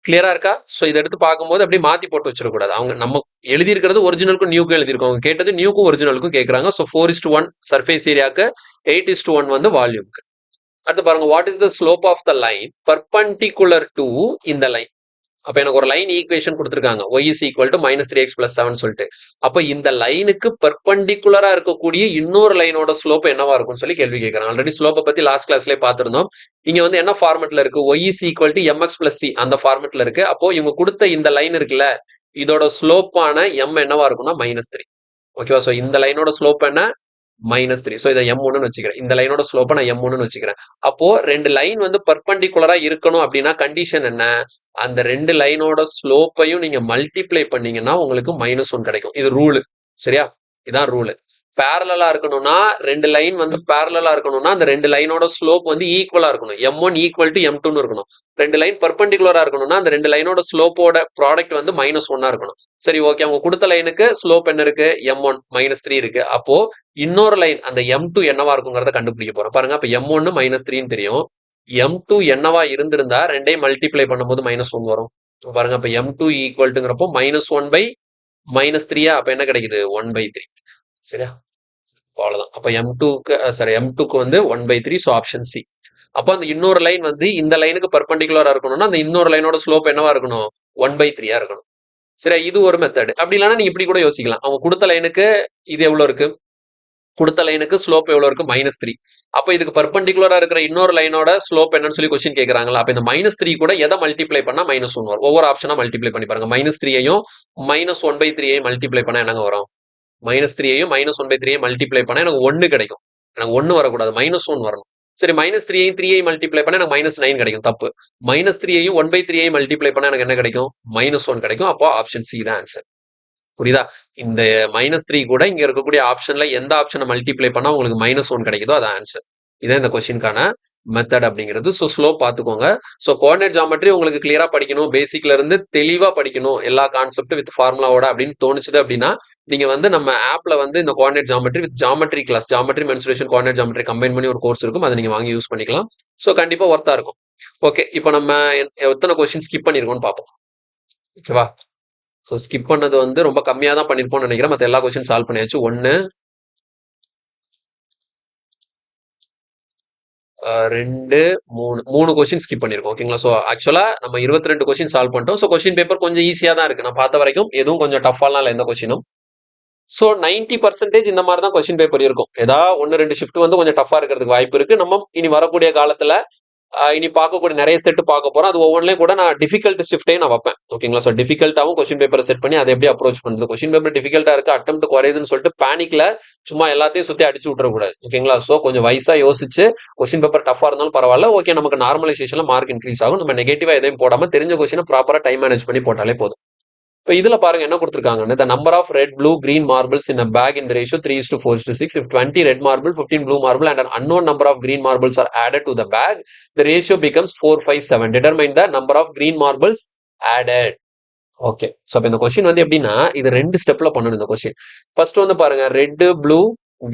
கிளியரா இருக்கா? ஸோ இதை எடுத்து பார்க்கும்போது அப்படியே மாத்தி போட்டு வச்சிடக்கூடாது. அவங்க நம்ம எழுதியிருக்கிறது ஒரிஜினலுக்கும் நியூக்கும் எழுதியிருக்கோம். அவங்க கேட்டது நியூக்கும் ஒரிஜினலுக்கும் கேட்குறாங்க. ஸோ 4:1 சர்ஃபேஸ் ஏரியாவுக்கு, 8:1 வந்து வால்யூம்க்கு. அடுத்து பாருங்க, what is the slope of the line perpendicular to இந்த லைன்? அப்ப எனக்கு ஒரு லைன் ஈக்குவேஷன் கொடுத்துருக்காங்க, y is equal to -3x + 7 சொல்லிட்டு. அப்ப இந்த லைனுக்கு பெர்பெண்டிகுலரா இருக்கக்கூடிய இன்னொரு லைனோட ஸ்லோப் என்னவா இருக்கும்னு சொல்லி கேள்வி கேட்கறாங்க. ஆல்ரெடி ஸ்லோப்பை பத்தி லாஸ்ட் கிளாஸ்லயே பார்த்திருந்தோம். இங்க வந்து என்ன ஃபார்மெட்ல இருக்கு? y is equal to mx + c அந்த ஃபார்மெட்ல இருக்கு. அப்போ இவங்க கொடுத்த இந்த லைன் இருக்குல்ல, இதோட ஸ்லோப்பான m என்னவா இருக்கும்னா -3. ஓகேவா? ஸோ இந்த லைனோட ஸ்லோப் என்ன? -3. ஸோ இதை M1ன்னு வச்சுக்கிறேன். இந்த லைனோட ஸ்லோப்பை நான் M1ன்னு வச்சுக்கிறேன். அப்போ 2 லைன் வந்து பர்பண்டிகுலரா இருக்கணும் அப்படின்னா கண்டிஷன் என்ன? அந்த 2 லைனோட ஸ்லோப்பையும் நீங்க மல்டிப்ளை பண்ணீங்கன்னா உங்களுக்கு -1 கிடைக்கும். இது ரூலு. சரியா? இதான் ரூலு. பேரலா இருக்கணும்னா 2 லைன் வந்து பேரலா இருக்கணும்னா அந்த 2 லைனோட ஸ்லோப் வந்து ஈக்குவலா இருக்கணும். M1 ஈக்குவல் டு M2ன்னு இருக்கணும். 2 லைன் பர்பண்டிகுலரா இருக்கணும்னா அந்த 2 லைனோட ஸ்லோப்போட ப்ராடக்ட் வந்து -1 இருக்கணும். சரி, ஓகே. அவங்க கொடுத்த லைனுக்கு ஸ்லோப் என்ன இருக்கு? M1 -3 இருக்கு. அப்போ இன்னொரு லைன் அந்த M2 என்னவா இருக்குங்கிறத கண்டுபிடிக்க போறோம். பாருங்க, அப்ப M1 -3ன்னு தெரியும். M2 என்னவா இருந்திருந்தா 2ஐயும் மல்டிப்ளை பண்ணும்போது -1 வரும். பாருங்க, அப்ப M2 ஈக்குவல்ட்டுங்கிறப்போ -1 பை -3, அப்ப என்ன கிடைக்குது? 1/3. சரியா? அவ்வளவுதான். அப்ப M2க்கு வந்து 1/3. So option C. அப்போ அந்த இன்னொரு லைன் வந்து இந்த லைனுக்கு பர்பண்டிகுலரா இருக்கணும்னா அந்த இன்னொரு லைனோட ஸ்லோப் என்னவா இருக்கணும்? 1/3 இருக்கணும். சரியா? இது ஒரு மெத்தட். அப்படி இல்லைன்னா நீங்க இப்படி கூட யோசிக்கலாம். அவங்க கொடுத்த லைனுக்கு இது எவ்வளவு இருக்கு? கொடுத்த லைனுக்கு ஸ்லோப் எவ்வளவு இருக்கு? -3. அப்ப இதுக்கு பர்பண்டிகுலரா இருக்கிற இன்னொரு லைனோட ஸ்லோப் என்னன்னு சொல்லி கொஸ்டின் கேட்கறாங்களா? அப்ப இந்த -3 கூட எதை மல்டிப்ளை பண்ணா -1 வரும்? ஒவ்வொரு ஆப்ஷனா மல்டிப்ளை பண்ணி பாருங்க. -3ஐயும் -1/3ஐயும் மல்டிப்ளை பண்ணா என்னங்க வரும்? -3ஐயும் -1/3ஐயும் மல்டிப்ளை பண்ணா எனக்கு 1 கிடைக்கும். எனக்கு 1 வரக்கூடாது, -1 வரணும். சரி, -3ஐயும் 3ஐயும் மல்டிப்ளை பண்ணா எனக்கு -9 கிடைக்கும். தப்பு. -3ஐயும் 1/3ஐயும் மல்டிப்ளை பண்ணா எனக்கு என்ன கிடைக்கும்? -1 கிடைக்கும். அப்போ ஆப்ஷன் சி தான் ஆன்சர். புரியுதா? இந்த -3 கூட இங்க இருக்கக்கூடிய ஆப்ஷன்ல எந்த ஆப்ஷனை மல்டிப்ளை பண்ணா உங்களுக்கு -1 கிடைக்குதோ அதான் ஆன்சர். இதான் இந்த கொஸ்டினுக்கான மெத்தட் அப்படிங்கிறது. ஸோ ஸ்லோப் பார்த்துக்கோங்க. ஸோ கோஆர்டினேட் ஜாமெட்ரி உங்களுக்கு கிளியரா படிக்கணும், பேசிக்ல இருந்து தெளிவா படிக்கணும், எல்லா கான்செப்ட் வித் ஃபார்முலாவோட அப்படின்னு தோணுச்சுது அப்படின்னா நீங்க வந்து நம்ம ஆப்ல வந்து இந்த coordinate geometry with geometry class, geometry mensuration coordinate geometry combine பண்ணி ஒரு கோர்ஸ் இருக்கும். அதை நீங்க வாங்கி யூஸ் பண்ணிக்கலாம். ஸோ கண்டிப்பா ஒர்த்தா இருக்கும். ஓகே, இப்போ நம்ம எத்தனை கொஸ்டின் ஸ்கிப் பண்ணிருக்கோம்னு பார்ப்போம். ஓகேவா? ஸோ ஸ்கிப் பண்ணது வந்து ரொம்ப கம்மியாக தான் பண்ணியிருப்போம்னு நினைக்கிறேன். மற்ற எல்லா கொஸ்டின் சால்வ் பண்ணியாச்சு. 1, 2, 3 கொஸ்டின் ஸ்கிப் பண்ணியிருக்கோம். ஓகேங்களா? ஸோ ஆக்சுவலா நம்ம 22 கொஸ்டின் சால்வ் பண்ணிட்டோம். ஸோ கொஸ்டின் பேப்பர் கொஞ்சம் ஈஸியாக தான் இருக்கு. நான் பார்த்த வரைக்கும் எதுவும் கொஞ்சம் டஃபாலாம் இல்லை எந்த கொஸ்டினும். ஸோ 90% இந்த மாதிரி தான் கொஸ்டின் பேப்பர் இருக்கும். ஏதாவது 1-2 ஷிஃப்ட் வந்து கொஞ்சம் டஃபா இருக்கிறதுக்கு வாய்ப்பு இருக்கு. நம்ம இனி வரக்கூடிய காலத்துல இனி பார்க்கக்கூடிய நிறைய செட் பார்க்க போறோம். அது ஒவ்வொன்றிலையும் கூட நான் டிஃபிகல்ட் ஷிஃப்ட்டையும் நான் வைப்பேன். ஓகேங்களா? ஸோ டிஃபிகல்ட்டாவும் கொஸ்டின் பேப்பரை செட் பண்ணி அதை எப்படி அப்ரோச் பண்ணுறது, கொஸ்டின் பேப்பர் டிஃபிகல்ட்டா இருக்கு, அட்டெம்ப்ட் குறையுதுன்னு சொல்லிட்டு பேனிக்ல சும்மா எல்லாத்தையும் சுத்தி அடிச்சு விட்டுறக்கூடாது. ஓகேங்களா? ஸோ கொஞ்சம் வைஸா யோசிச்சு கொஸ்டின் பேப்பர் டஃபா இருந்தாலும் பரவாயில்ல. ஓகே, நமக்கு நார்மலைசேஷன்ல மார்க் இன்க்ரீஸ் ஆகும். நம்ம நெகட்டிவா எதையும் போடாம தெரிஞ்ச கொஸ்டினை ப்ராப்பரா டைம் மேனேஜ் பண்ணி போட்டாலே போதும். இப்போ இதுல பாருங்க என்ன கொடுத்துருக்காங்கன்னு, the number of red, blue, green marbles in a bag in the ratio 3:4:6. If 20 red marble, 15 blue marble and an unknown number of green marbles are added to the bag, the ratio becomes 4:5:7. Determine the number of green marbles added. Okay, so இப்போ இந்த question வந்து எப்படின்னா இது 2 ஸ்டெப்ல பண்ணணும். இந்த question first வந்து பாருங்க, ரெட், ப்ளூ,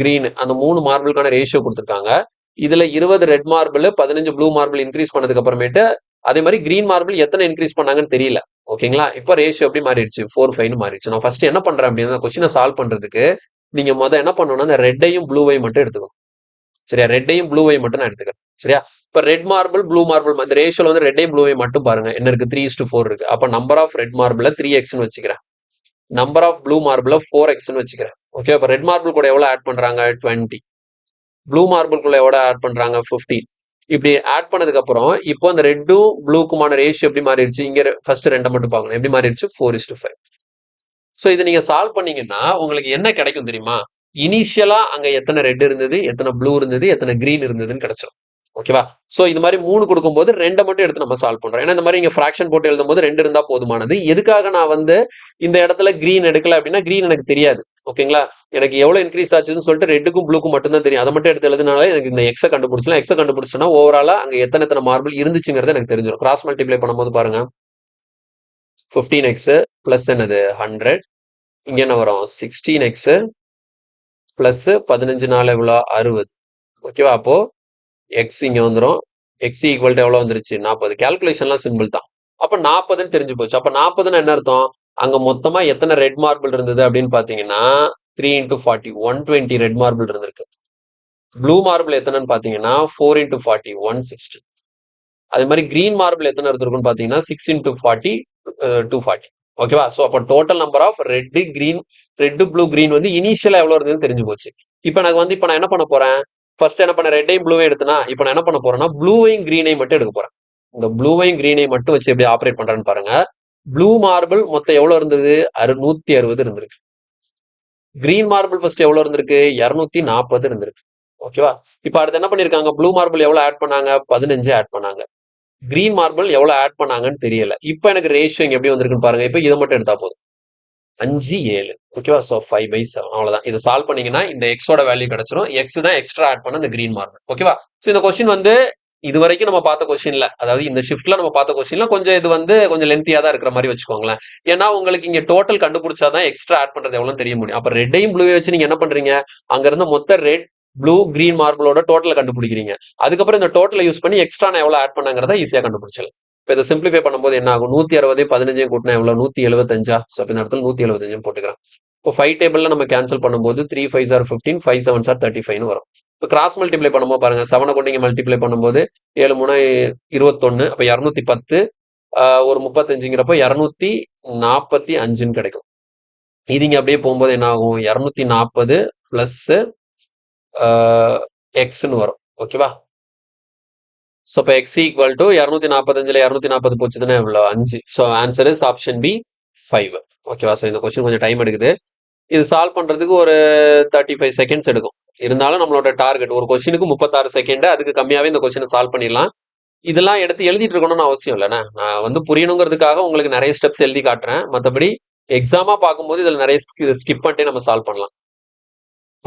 கிரீன் அந்த 3 மார்பிளுக்கான ரேஷியோ கொடுத்துருக்காங்க. இதுல 20 red marble 15 blue marble increase பண்ணதுக்கு அப்புறமேட்டு அதே மாதிரி கிரீன் மார்பிள் எத்தனை இன்க்ரீஸ் பண்ணாங்கன்னு தெரியல. ஓகேங்களா? இப்போ ரேஷியோ எப்படி மாறிடுச்சு? 4:5 மாறிடுச்சு. நான் ஃபர்ஸ்ட் என்ன பண்றேன் அப்படின்னா கொஸ்டினை சால்வ் பண்றதுக்கு நீங்க என்ன பண்ணணும்னா இந்த ரெட்டையும் ப்ளூவையும் மட்டும் எடுத்துக்கணும். சரியா? ரெட்டையும் ப்ளூவையும் மட்டும் நான் எடுத்துக்கிறேன். சரியா? இப்ப ரெட் மார்பிள் ப்ளூ மார்பிள் இந்த ரேஷியோல வந்து ரெட்டையும் ப்ளூவையும் மட்டும் பாருங்க என்ன இருக்கு? 3:4 இருக்கு. அப்ப number of red marble 3x வச்சுக்கிறேன். Number of blue marble 4x வச்சுக்கிறேன். ஓகே, அப்ப ரெட் மார்பிள் கூட எவ்வளவு ஆட் பண்றாங்க? 20. ப்ளூ மார்பிள்குள்ள எவ்வளவு ஆட் பண்றாங்க? 15. இப்படி ஆட் பண்ணதுக்கு அப்புறம் இப்போ அந்த ரெட்டும் ப்ளூக்குமான ரேஷியோ எப்படி மாறிடுச்சு? இங்க ஃபர்ஸ்ட் ரெண்டை மட்டும் பார்க்கணும். எப்படி மாறிடுச்சு? 4:5. ஸோ இதை நீங்க சால்வ் பண்ணீங்கன்னா உங்களுக்கு என்ன கிடைக்கும் தெரியுமா? இனிஷியலா அங்க எத்தனை ரெட் இருந்தது, எத்தனை ப்ளூ இருந்தது, எத்தனை கிரீன் இருந்ததுன்னு கிடைச்சிடும். ஓகேவா? ஸோ இது மாதிரி 3 கொடுக்கும்போது 2 மட்டும் எடுத்து நம்ம சால்வ் பண்றோம். ஏன்னா இந்த மாதிரி இங்க ஃபிராக்ஷன் போட்டு எழுதும் போது 2 இருந்தா போதுமானது. எதுக்காக நான் வந்து இந்த இடத்துல கிரீன் எடுக்கல அப்படின்னா கிரீன் எனக்கு தெரியாது. ஓகேங்களா? எனக்கு எவ்வளவு இன்க்ரீஸ் ஆச்சுன்னு சொல்லிட்டு ரெட்டுக்கும் ப்ளூக்கும் மட்டும் தான் தெரியும். அதை மட்டும் எடுத்து எழுதுனால எனக்கு இந்த எக்ஸை கண்டுபிடிச்சலாம். எக்ஸை கண்டுபிடிச்சோன்னா ஓவராலா அங்க எத்தனை மார்பிள் இருந்துச்சுங்கிறது எனக்கு தெரிஞ்சிடும். கிராஸ் மல்டிப்ளை பண்ணும்போது பாருங்க 15x பிளஸ் என்னது 100, இங்க என்ன வரும் 16x பிளஸ் 15 நாள் எவ்வளோ 60. ஓகேவா? அப்போ எக்ஸ் இங்க வந்துடும். எக்ஸ் ஈக்குவல் டு எவ்வளோ வந்துருச்சு? 40. கேல்குலேஷன்லாம் சிம்பிள் தான். அப்ப 40ன்னு தெரிஞ்சு போச்சு. அப்ப 40ன்னு என்ன அர்த்தம்? அங்க மொத்தமா எத்தனை ரெட் மார்பிள் இருந்தது அப்படின்னு பாத்தீங்கன்னா 3 × 40 120 ரெட் மார்பிள் இருந்திருக்கு. ப்ளூ மார்பிள் எத்தனைன்னு பாத்தீங்கன்னா 4 × 40 160. அதே மாதிரி கிரீன் மார்பிள் எத்தனை இருந்திருக்குன்னு பாத்தீங்கன்னா 6 × 40 240. ஓகேவா? ஸோ அப்போ total number of red blue green வந்து இனிஷியலா எவ்வளவு இருந்ததுன்னு தெரிஞ்சு போச்சு. இப்போ நான் என்ன பண்ண போறேன்? ஃபர்ஸ்ட் என்ன பண்ண ரெட்டையும் ப்ளூவையும் எடுத்தனா இப்போ நான் என்ன பண்ண போறேன்னா ப்ளூவையும் கிரீனையும் மட்டும் எடுக்க போறேன். இந்த ப்ளூவையும் கிரீனையும் மட்டும் வச்சு எப்படி ஆப்ரேட் பண்றேன்னு பாருங்க. ப்ளூ மார்பிள் மொத்தம் எவ்வளவு இருந்தது? 160 இருந்திருக்கு. கிரீன் மார்பிள் ஃபர்ஸ்ட் எவ்வளவு இருந்திருக்கு? 240 இருந்திருக்கு. ஓகேவா? இப்போ அடுத்து என்ன பண்ணிருக்காங்க? ப்ளூ மார்பிள் எவ்வளவு ஆட் பண்ணாங்க? 15 ஆட் பண்ணாங்க. கிரீன் மார்பிள் எவ்வளவு ஆட் பண்ணாங்கன்னு தெரியல. இப்போ எனக்கு ரேஷியோ இங்க எப்படி வந்திருக்குன்னு பாருங்க. இப்போ இதை மட்டும் எடுத்தா போதும் 5 7. ஓகேவா? ஸோ 5/7 அவ்வளவுதான். இதை சால்வ் பண்ணீங்கன்னா இந்த எக்ஸோட வேல்யூ கிடைச்சிடும். எக்ஸ் தான் எக்ஸ்ட்ரா ஆட் பண்ண இந்த கிரீன் மார்பிள். ஓகேவா? ஸோ இந்த கொஸ்டின் வந்து இது வரைக்கும் நம்ம பார்த்த கொஸ்டின்ல, அதாவது இந்த ஷிஃப்ட்ல நம்ம பார்த்த கொஸ்டின்ல கொஞ்சம் இது வந்து கொஞ்சம் லென்த்தியா தான் இருக்கிற மாதிரி வச்சுக்கோங்களேன். ஏன்னா உங்களுக்கு இங்க டோட்டல் கண்டுபிடிச்சாதான் எக்ஸ்ட்ரா ஆட் பண்றது எவ்வளவு தெரிய முடியும். அப்ப ரெட்டையும் ப்ளூவை வச்சு நீங்க என்ன பண்றீங்க? அங்க இருந்த மொத்த ரெட் ப்ளூ கிரீன் மார்பிளோட டோட்டலை கண்டுபிடிக்கிறீங்க. அதுக்கப்புறம் இந்த டோட்டலை யூஸ் பண்ணி எக்ஸ்ட்ரா நான் எவ்வளவு ஆட் பண்ணாங்கிறத ஈஸியா கண்டுபிடிச்சலாம். இப்போ இதை சிம்பிளிஃபை பண்ணும்போது என்ன ஆகும்? 160 15 கூட்டினா எவ்வளவு? 175. ஸோ இப்போ இந்த இடத்துல 175 போட்டுக்கிறேன். இப்போ 5 டேபிள்ல நம்ம கேன்சல் பண்ணும்போது 3 5s are 15 5 7s are 35 வரும். இப்போ கிராஸ் மல்டிப்ளை பண்ணும்போது பாருங்க 7 கொண்டு இங்க மல்டிப்ளை பண்ணும்போது 7 3 21. அப்போ 210 ஒரு 35ங்கிறப்ப 245 கிடைக்கும். இது இங்க அப்படியே போகும்போது என்ன ஆகும்? 240 பிளஸ் எக்ஸ்ன்னு வரும். ஓகேவா? ஸோ இப்போ எக்ஸ் ஈக்குவல் டு 245ல் 240 போச்சுதுன்னா எவ்வளோ? 5. So answer is option B 5. ஓகேவா? ஸோ இந்த கொஸ்டின் கொஞ்சம் டைம் எடுக்குது. இது சால்வ் பண்றதுக்கு ஒரு 35 செகண்ட்ஸ் எடுக்கும். இருந்தாலும் நம்மளோட டார்கெட் ஒரு கொஸ்டினுக்கு 36 செகண்ட். அதுக்கு கம்மியாவே இந்த கொஸ்டினை சால்வ் பண்ணிடலாம். இதெல்லாம் எடுத்து எழுதிட்டு இருக்கணும்னு அவசியம் இல்லைண்ணா. நான் வந்து புரியணுங்கிறதுக்காக உங்களுக்கு நிறைய ஸ்டெப்ஸ் எழுதி காட்டுறேன். மற்றபடி எக்ஸாமா பார்க்கும்போது இதில் நிறைய ஸ்கிப் பண்ணிட்டே நம்ம சால்வ் பண்ணலாம்.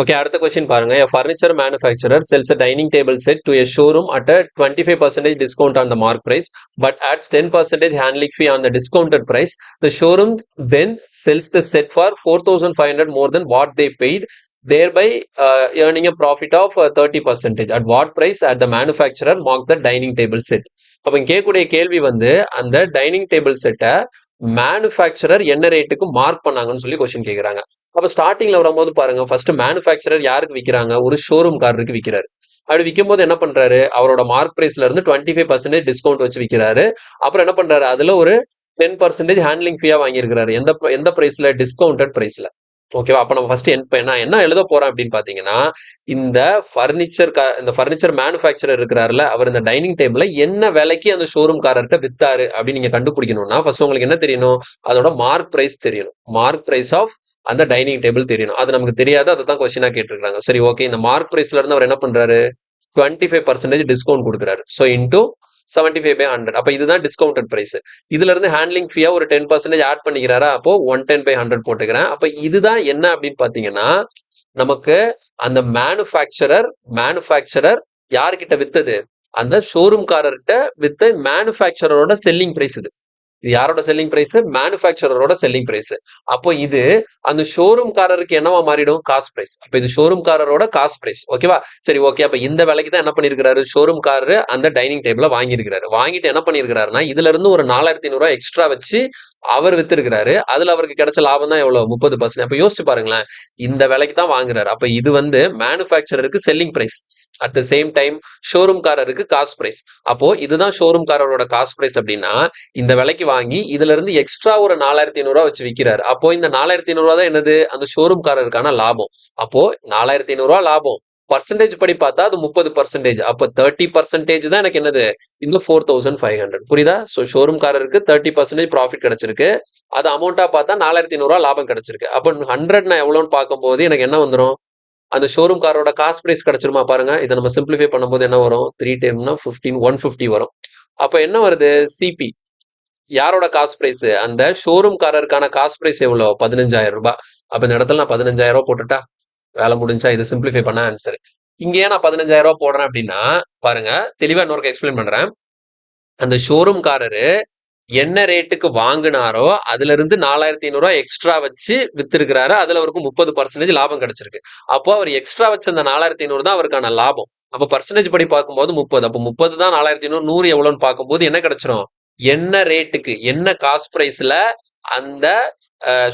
ஓகே, அடுத்த கொஸ்டின் பாருங்க. A furniture manufacturer sells a dining table set to a showroom at a 25% discount on the mark price, but adds 10% handling fee on the discounted price. The showroom then sells the set for 4,500 more than what they paid, thereby earning a profit of 30%. At what price at the manufacturer marked the dining table set? அப்போ கேட்கக்கூடிய கேள்வி வந்து அந்த dining table செட்டை manufacturer என்ன ரேட்டுக்கு mark பண்ணாங்கன்னு சொல்லி கொஸ்டின் கேட்குறாங்க. அப்ப ஸ்டார்டிங்ல வரும்போது பாருங்க, ஃபர்ஸ்ட் மேனுஃபேக்சரர் யாருக்கு விற்கிறாங்க? ஒரு ஷோரூம் காரருக்கு விற்கிறாரு. அப்படி விற்கும் போது என்ன பண்றாரு? அவரோட மார்க் பிரைஸ்ல இருந்து 25% டிஸ்கவுண்ட் வச்சு விற்கிறாரு. அப்புறம் என்ன பண்றாரு? அதுல ஒரு 10% ஹேண்ட்லிங் ஃபீயா வாங்கியிருக்கிறாரு. எந்த பிரைஸ்ல? டிஸ்கவுண்டட் பிரைஸ்ல. ஓகேவா? அப்ப நம்ம ஃபர்ஸ்ட் என்ன எழுத போறோம் அப்படின்னு பாத்தீங்கன்னா, இந்த ஃபர்னிச்சர் மேனுஃபேக்சரர் இருக்கிறாருல, அவர் இந்த டைனிங் டேபிள என்ன விலைக்கு அந்த ஷோரூம் காரர்கிட்ட வித்தாரு அப்படின்னு நீங்க கண்டுபிடிக்கணும்னா ஃபர்ஸ்ட் உங்களுக்கு என்ன தெரியணும்? அதோட மார்க் பிரைஸ் தெரியணும். மார்க் பிரைஸ் ஆஃப் அந்த டைனிங் டேபிள் தெரியணும். அது நமக்கு தெரியாது. அதை தான் கொஸ்டினா கேட்டிருக்காங்க. சரி, ஓகே. இந்த மார்க் பிரைஸ்ல இருந்து அவர் என்ன பண்றாரு? 25% டிஸ்கவுண்ட் கொடுக்குறாரு. So into 75/100. அப்ப இதுதான் டிஸ்கவுண்டட் பிரைஸ். இதுல இருந்து ஹேண்ட்லிங் ஃபீயா ஒரு 10% ஆட் பண்ணிக்கிறாரா? அப்போ 110/100 போட்டுக்கிறேன். அப்ப இதுதான் என்ன அப்படின்னு பாத்தீங்கன்னா, நமக்கு அந்த மேனுஃபேக்சரர் யார்கிட்ட வித்தது? அந்த ஷோரூம் காரர்கிட்ட வித்த மேனுஃபேக்சரரோட செல்லிங் பிரைஸ் இது. இது யாரோட செல்லிங் பிரைஸ்? மேனுஃபேக்சரரோட செல்லிங் பிரைஸ். அப்போ இது அந்த ஷோரூம்காரருக்கு என்னவா மாறிடும்? Cost price. அப்ப இது ஷோரூம்காரரோட காஸ்ட் பிரைஸ். ஓகேவா? சரி, ஓகே. அப்ப இந்த விலைக்கு தான் என்ன பண்ணிருக்காரு? ஷோரூம்காரரு அந்த டைனிங் டேபிள வாங்கியிருக்கிறாரு. வாங்கிட்டு என்ன பண்ணிருக்காருன்னா, இதுல இருந்து ஒரு 4500 எக்ஸ்ட்ரா வச்சு அவர் வித்திருக்கிறாரு. அதுல அவருக்கு கிடைச்ச லாபம் தான் எவ்வளவு? 30%. அப்ப யோசிச்சு பாருங்களேன். இந்த விலைக்கு தான் வாங்குறாரு. அப்ப இது வந்து மேனுஃபேக்சரருக்கு selling price. At the same time ஷோரூம்காரருக்கு காஸ்ட் பிரைஸ். அப்போ இதுதான் ஷோரூம்காரரோட காஸ்ட் பிரைஸ் அப்படின்னா, இந்த விலைக்கு வாங்கி இதுல இருந்து எக்ஸ்ட்ரா ஒரு 4500 வச்சு விக்கிறாரு. அப்போ இந்த 4500 தான் என்னது? அந்த ஷோரூம்காரருக்கான லாபம். அப்போ 4500 லாபம். பர்சன்டேஜ் படி பார்த்தா அது 30%. அப்ப 30% தான் எனக்கு என்னது? இந்த 4500. புரியுதா? சோ ஷோரூம்காரருக்கு 30% ப்ராஃபிட் கிடைச்சிருக்கு. அது அமௌண்டா பார்த்தா 4500 லாபம் கிடைச்சிருக்கு. அப்ப 100 நான் எவ்வளவுன்னு பார்க்கும்போது எனக்கு என்ன வந்துரும்? அந்த ஷோரூம்காரோட காஸ்ட் பிரைஸ் கிடைச்சிருமா பாருங்க. இதை நம்ம சிம்பிளிஃபை பண்ணும்போது என்ன வரும்? 3 டைம்னா 15 150 வரும். அப்ப என்ன வருது? சிபி யாரோட காஸ்ட் பிரைஸ்? அந்த ஷோரூம்காரருக்கான காஸ்ட் பிரைஸ் எவ்வளவு? 15000 ரூபாய். அப்ப இந்த இடத்துல நான் 15000 ரூபாய் போட்டுட்டா வேலை முடிஞ்சா? இதை சிம்பிளிஃபை பண்ண ஆன்சர். இங்கேயே நான் 15000 ரூபாய் போடுறேன் அப்படின்னா பாருங்க, தெளிவா இன்னொரு எக்ஸ்பிளைன் பண்றேன். அந்த ஷோரூம்காரரு என்ன ரேட்டுக்கு வாங்கினாரோ அதுல இருந்து 4500 எக்ஸ்ட்ரா வச்சு வித்திருக்கிறாரு. அதுல அவருக்கு 30% லாபம் கிடைச்சிருக்கு. அப்போ அவர் எக்ஸ்ட்ரா வச்ச அந்த 4500 தான் அவருக்கான லாபம். அப்ப பர்சன்டேஜ் படி பார்க்கும்போது 30. அப்போ 30 தான் 4500. 100 எவ்வளவுன்னு பார்க்கும்போது என்ன கிடைச்சிரும்? என்ன ரேட்டுக்கு, என்ன காஸ்ட் பிரைஸ்ல அந்த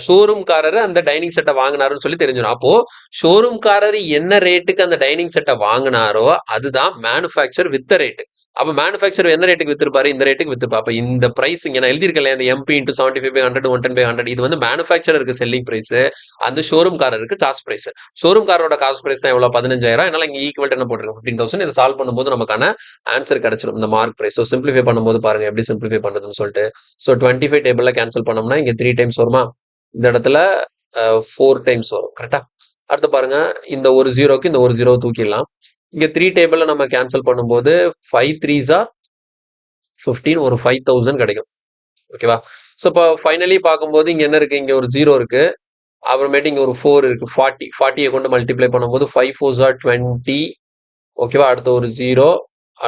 ஷோரூம்காரரு அந்த டைனிங் செட்டை வாங்கினாருன்னு சொல்லி தெரிஞ்சிடும். அப்போ ஷோரூம்காரரு என்ன ரேட்டுக்கு அந்த டைனிங் செட்டை வாங்கினாரோ அதுதான் மேனுஃபேக்சர் வித்த ரேட்டு. அப்ப மேனுஃபேக்சர் என்ன ரேட்டுக்கு வித்திருப்பாரு? இந்த ரேட்டுக்கு வித்திருப்பா. அப்ப இந்த பிரைஸ் இங்க நான் எழுதியிருக்கேன், இந்த MP × 75/100 110/100 இது வந்து மேனுஃபேக்சரருக்கு செல்லிங் பிரைஸ், அந்த ஷோரூம்காரருக்கு காஸ்ட் பிரைஸ். ஷோரூம்காரோட காஸ்ட் பிரைஸ் தான் எவ்வளவு? 15000. அதனால இங்க ஈக்குவல் என்ன போட்டிருக்கேன்? 15000. இதை சால்வ் பண்ணும்போது நமக்கான ஆன்சர் கிடைச்சிடும், இந்த மார்க் பிரைஸ். ஸோ சிம்பிளிஃபை பண்ணும்போது பாருங்க எப்படி சிம்பிளிஃபை பண்றதுன்னு சொல்லிட்டு. ஸோ 25 டேபிள்ல கேன்சல் பண்ணோம்னா இங்க 3 டைம்ஸ் வருமா? இந்த இடத்துல 4 டைம்ஸ் வரும். கரெக்டா? அடுத்து பாருங்க, இந்த ஒரு ஜீரோக்கு இந்த ஒரு ஜீரோ தூக்கிடலாம். இங்க 3 டேபிள்ல நம்ம கேன்சல் பண்ணும்போது 5 3s are 15, ஒரு 5000 கிடைக்கும். ஓகேவா? ஸோ இப்போ ஃபைனலி பார்க்கும்போது இங்க என்ன இருக்கு? இங்க ஒரு ஜீரோ இருக்கு. அப்புறமேட்டு இங்க ஒரு 4 இருக்கு. 40 40 கொண்டு மல்டிப்ளை பண்ணும்போது 5 4s are 20. ஓகேவா? அடுத்த ஒரு ஜீரோ,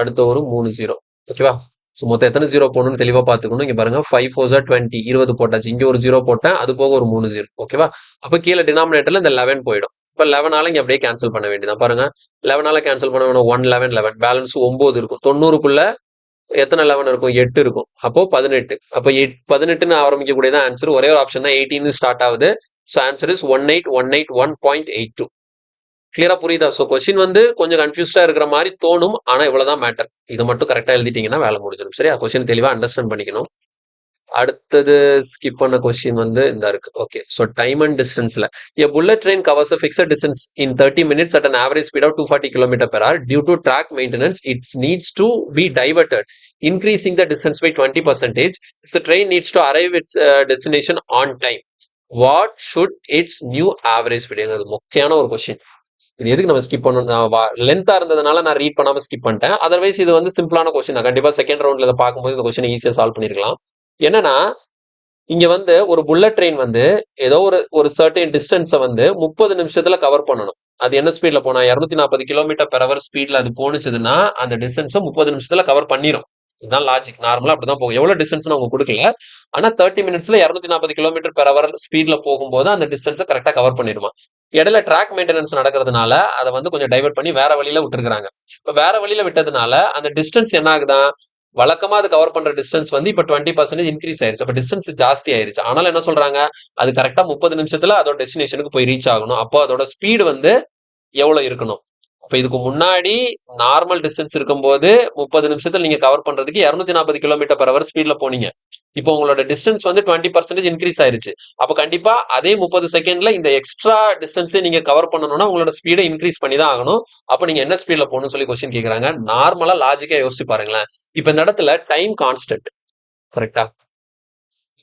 அடுத்த ஒரு 3 ஜீரோ. ஓகேவா? ஸோ மொத்தம் எத்தனை ஜீரோ போடணும்னு தெளிவா பார்த்துக்கணும். இங்க பாருங்க 5 4s are 20 20 போட்டாச்சு. இங்க ஒரு ஜீரோ போட்டேன், அது போக ஒரு 3 ஜீரோ. ஓகேவா? அப்ப கீழே டினாமினேட்டர்ல இந்த 11 போயிடும். இப்ப 11ஆல இங்க அப்படியே கேன்சல் பண்ண வேண்டியதான். பாருங்க, 11ஆல கேன்சல் பண்ண வேணும். 1 11 11 பேலன்ஸ் 9 இருக்கும். 90க்குள்ள எத்தனை 11 இருக்கும்? 8 இருக்கும். அப்போ 18. அப்போ 18ன்னு ஆரம்பிக்கக்கூடியதான் ஆன்சர். ஒரே ஒரு ஆப்ஷன் தான் 18 ஸ்டார்ட் ஆகுது. So answer is 18181.82. கிளியரா புரியுதா? ஸோ கொஸ்டின் வந்து கொஞ்சம் கன்ஃபியூஸ்டா இருக்கிற மாதிரி தோணும். ஆனா இவ்வளவுதான் மேட்டர். இதை மட்டும் கரெக்டா எழுதிட்டீங்கன்னா வேலை முடிஞ்சிடும். சரியா? கொஸ்டின் தெளிவா அண்டர்ஸ்டாண்ட் பண்ணிக்கணும். அடுத்தது ஸ்கிப் பண்ண கொஸ்டின் வந்து இந்த இருக்கு. ஓகே, ஸோ டைம் அண்ட் டிஸ்டன்ஸ்ல a bullet train covers a fixed distance in 30 minutes at an average speed of 240 km/h. Due to track maintenance, it needs to be diverted, increasing the distance by 20%. If the train needs to arrive its destination on time, what should its new average speed? அது முக்கியமான ஒரு question. இது எதுக்கு நம்ம skip பண்ணணும்? லென்த்தா இருந்ததுனால நான் read பண்ணாம ஸ்கிப் பண்ணிட்டேன். அதர்வைஸ் இது வந்து சிம்பிளான கொஸ்டின். நான் கண்டிப்பா செகண்ட் ரவுண்ட்ல இதை பார்க்கும்போது இந்த கொஸ்டின் ஈஸியா சால்வ் பண்ணிருக்கலாம். என்னன்னா, இங்க வந்து ஒரு புல்லட் ட்ரெயின் வந்து ஏதோ ஒரு சர்டைன் டிஸ்டன்ஸை வந்து 30 நிமிஷத்துல கவர் பண்ணணும். அது என்ன ஸ்பீட்ல போனா 240 km/h ஸ்பீட்ல அது போனுச்சுன்னா அந்த டிஸ்டன்ஸை 30 நிமிஷத்துல கவர் பண்ணிரும். இதுதான் லாஜிக். நார்மலா அப்படிதான் போகும். எவ்வளவு டிஸ்டன்ஸ் அவங்க கொடுக்கல, ஆனா 30 மினிட்ஸ்ல 240 km/h ஸ்பீட்ல போகும்போது அந்த டிஸ்டன்ஸை கரெக்டா கவர் பண்ணிடுமா. இடையில ட்ராக் மெயின்டெனன்ஸ் நடக்கிறதுனால அதை வந்து கொஞ்சம் டைவர்ட் பண்ணி வேற வழியில விட்டுருக்காங்க. இப்ப வேற வழியில விட்டதுனால அந்த டிஸ்டன்ஸ் என்ன ஆகுதான்? வழக்கமா அது கவர் பண்ற டிஸ்டன்ஸ் வந்து இப்ப 20% இன்க்ரீஸ் ஆயிருச்சு. அப்ப டிஸ்டன்ஸ் ஜாஸ்தி ஆயிருச்சு. ஆனாலும் என்ன சொல்றாங்க? அது கரெக்டா 30 நிமிஷத்துல அதோட டெஸ்டினேஷனுக்கு போய் ரீச் ஆகணும். அப்போ அதோட ஸ்பீடு வந்து எவ்வளவு இருக்கணும்? அப்ப இதுக்கு முன்னாடி நார்மல் டிஸ்டன்ஸ் இருக்கும்போது 30 நிமிஷத்துல நீங்க கவர் பண்றதுக்கு 240 km/h ஸ்பீட்ல போனீங்க. இப்போ உங்களோட டிஸ்டன்ஸ் வந்து 20% இன்க்ரீஸ் ஆயிருச்சு. அப்ப கண்டிப்பா அதே 30 செகண்ட்ல இந்த எக்ஸ்ட்ரா டிஸ்டன்ஸ் நீங்க கவர் பண்ணணும்னா உங்களோட ஸ்பீடை இன்க்ரீஸ் பண்ணி தான் ஆகணும். அப்ப நீங்க என்ன ஸ்பீட்ல போகணும்னு சொல்லி கொஸ்டின் கேக்குறாங்க. நார்மலா லாஜிக்கா யோசிச்சு பாருங்களேன். இப்ப இந்த இடத்துல டைம் கான்ஸ்டன்ட், கரெக்டா?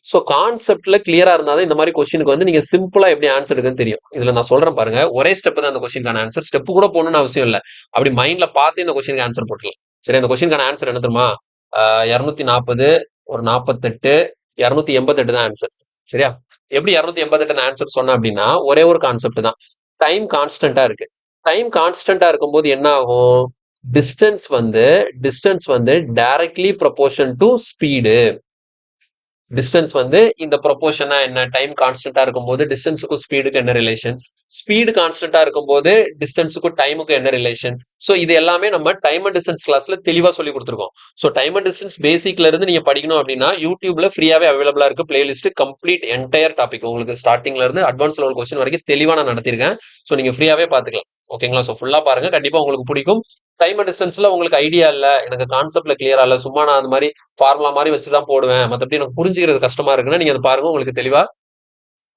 ஸோ கான்செப்ட்ல கிளியரா இருந்தாதான் இந்த மாதிரி கொஸ்டினுக்கு வந்து நீங்க சிம்பிளா எப்படி ஆன்சர் இருக்குன்னு தெரியும். இதுல நான் சொல்றேன் பாருங்க, ஒரே ஸ்டெப் தான் அந்த கொஸ்டினுக்கான ஆன்சர். ஸ்டெப் கூட போகணும்னு அவசியம் இல்லை. அப்படி மைண்ட்ல பார்த்து இந்த கொஸ்டினுக்கு ஆன்சர் போட்டுக்கலாம். சரி, அந்த கொஸ்டினுக்கான ஆன்சர் என்ன தெரியுமா? 240, ஒரு 48, 288 தான் ஆன்சர். சரியா? எப்படி 288 ஆன்சர் சொன்ன அப்படின்னா ஒரே ஒரு கான்செப்ட் தான். டைம் கான்ஸ்டன்டா இருக்கு. டைம் கான்ஸ்டன்டா இருக்கும்போது என்ன ஆகும்? டிஸ்டன்ஸ் வந்து directly proportion to speed. Distance வந்து இந்த ப்ரொபோர்ஷனா என்ன, டைம் கான்ஸ்டன்டா இருக்கும்போது டிஸ்டன்ஸுக்கும் ஸ்பீடுக்கு என்ன ரிலேஷன், ஸ்பீடு கான்ஸ்டன்டா இருக்கும்போது டிஸ்டன்ஸுக்கும் டைமுக்கும் என்ன ரிலேஷன். ஸோ இது எல்லாமே நம்ம டைம் அண்ட் டிஸ்டன்ஸ் கிளாஸ்ல தெளிவா சொல்லி கொடுத்துருக்கோம். ஸோ டைம் அண்ட் டிஸ்டன்ஸ் பேசிக்ல இருந்து நீங்க படிக்கணும் அப்படின்னா யூடியூப்ல ஃப்ரீயாவே அவைலபிளா இருக்கு பிளேலிஸ்ட், கம்ப்ளீட் என்டையர் டாபிக் உங்களுக்கு ஸ்டார்டிங்ல இருந்து அட்வான்ஸ் லெவல் கொஸ்டின் வரைக்கும் தெளிவா நான் நடத்திருக்கேன். ஸோ நீங்க ஃப்ரீயாவே பாத்துக்கலாம். ஓகேங்களா? ஸோ ஃபுல்லா பாருங்க, கண்டிப்பா உங்களுக்கு பிடிக்கும். டைம் அண்ட் டிஸ்டன்ஸ்ல உங்களுக்கு ஐடியா இல்ல, எனக்கு கான்செப்ட்ல கிளியரா இல்ல, சும்மா நான் அந்த மாதிரி ஃபார்முலா மாதிரி வச்சுதான் போடுவேன், மத்தபடி எனக்கு புரிஞ்சுக்கிறது கஷ்டமா இருக்குன்னா நீங்க அதை பாருங்க, உங்களுக்கு தெளிவா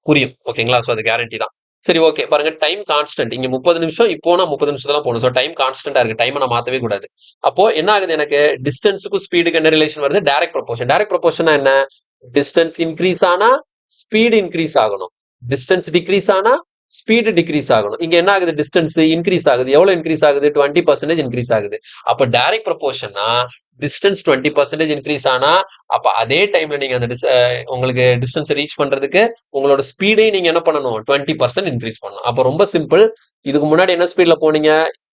புரியும். ஓகேங்களா? ஸோ அது கேரண்டி தான். சரி, ஓகே. பாருங்க, டைம் கான்ஸ்டன்ட் இங்க 30 நிமிஷம், இப்போ நான் 30 நிமிஷம் தான் போகணும். ஸோ டைம் கான்ஸ்டன்டா இருக்கு, டைமை நான் மாத்தவே கூடாது. அப்போ என்ன ஆகுது, எனக்கு டிஸ்டன்ஸுக்கும் ஸ்பீடுக்கு என்ன ரிலேஷன் வருது, டைரக்ட் ப்ரொபோர்ஷன். டைரக்ட் ப்ரொபோர்ஷனா என்ன, டிஸ்டன்ஸ் இன்க்ரீஸ் ஆனா ஸ்பீடு இன்க்ரீஸ் ஆகணும், டிஸ்டன்ஸ் டிக்ரீஸ் ஆனா ஸ்பீடு டிக்ரீஸ் ஆகணும். இங்க என்ன ஆகுது, டிஸ்டன்ஸ் இன்க்ரீஸ் ஆகுது. எவ்வளவு இன்க்ரீஸ் ஆகுது, 20% இன்க்ரீஸ் ஆகுது. அப்ப டைரக்ட் ப்ரொபோர்ஷன்னா டிஸ்டன்ஸ் 20% இன்க்ரீஸ் ஆனா அப்ப அதே டைம்ல நீங்க அந்த உங்களுக்கு டிஸ்டன்ஸ் ரீச் பண்றதுக்கு உங்களோட ஸ்பீடையும் நீங்க என்ன பண்ணணும், 20% இன்க்ரீஸ் பண்ணணும். அப்ப ரொம்ப சிம்பிள். இதுக்கு முன்னாடி என்ன ஸ்பீட்ல போனீங்க,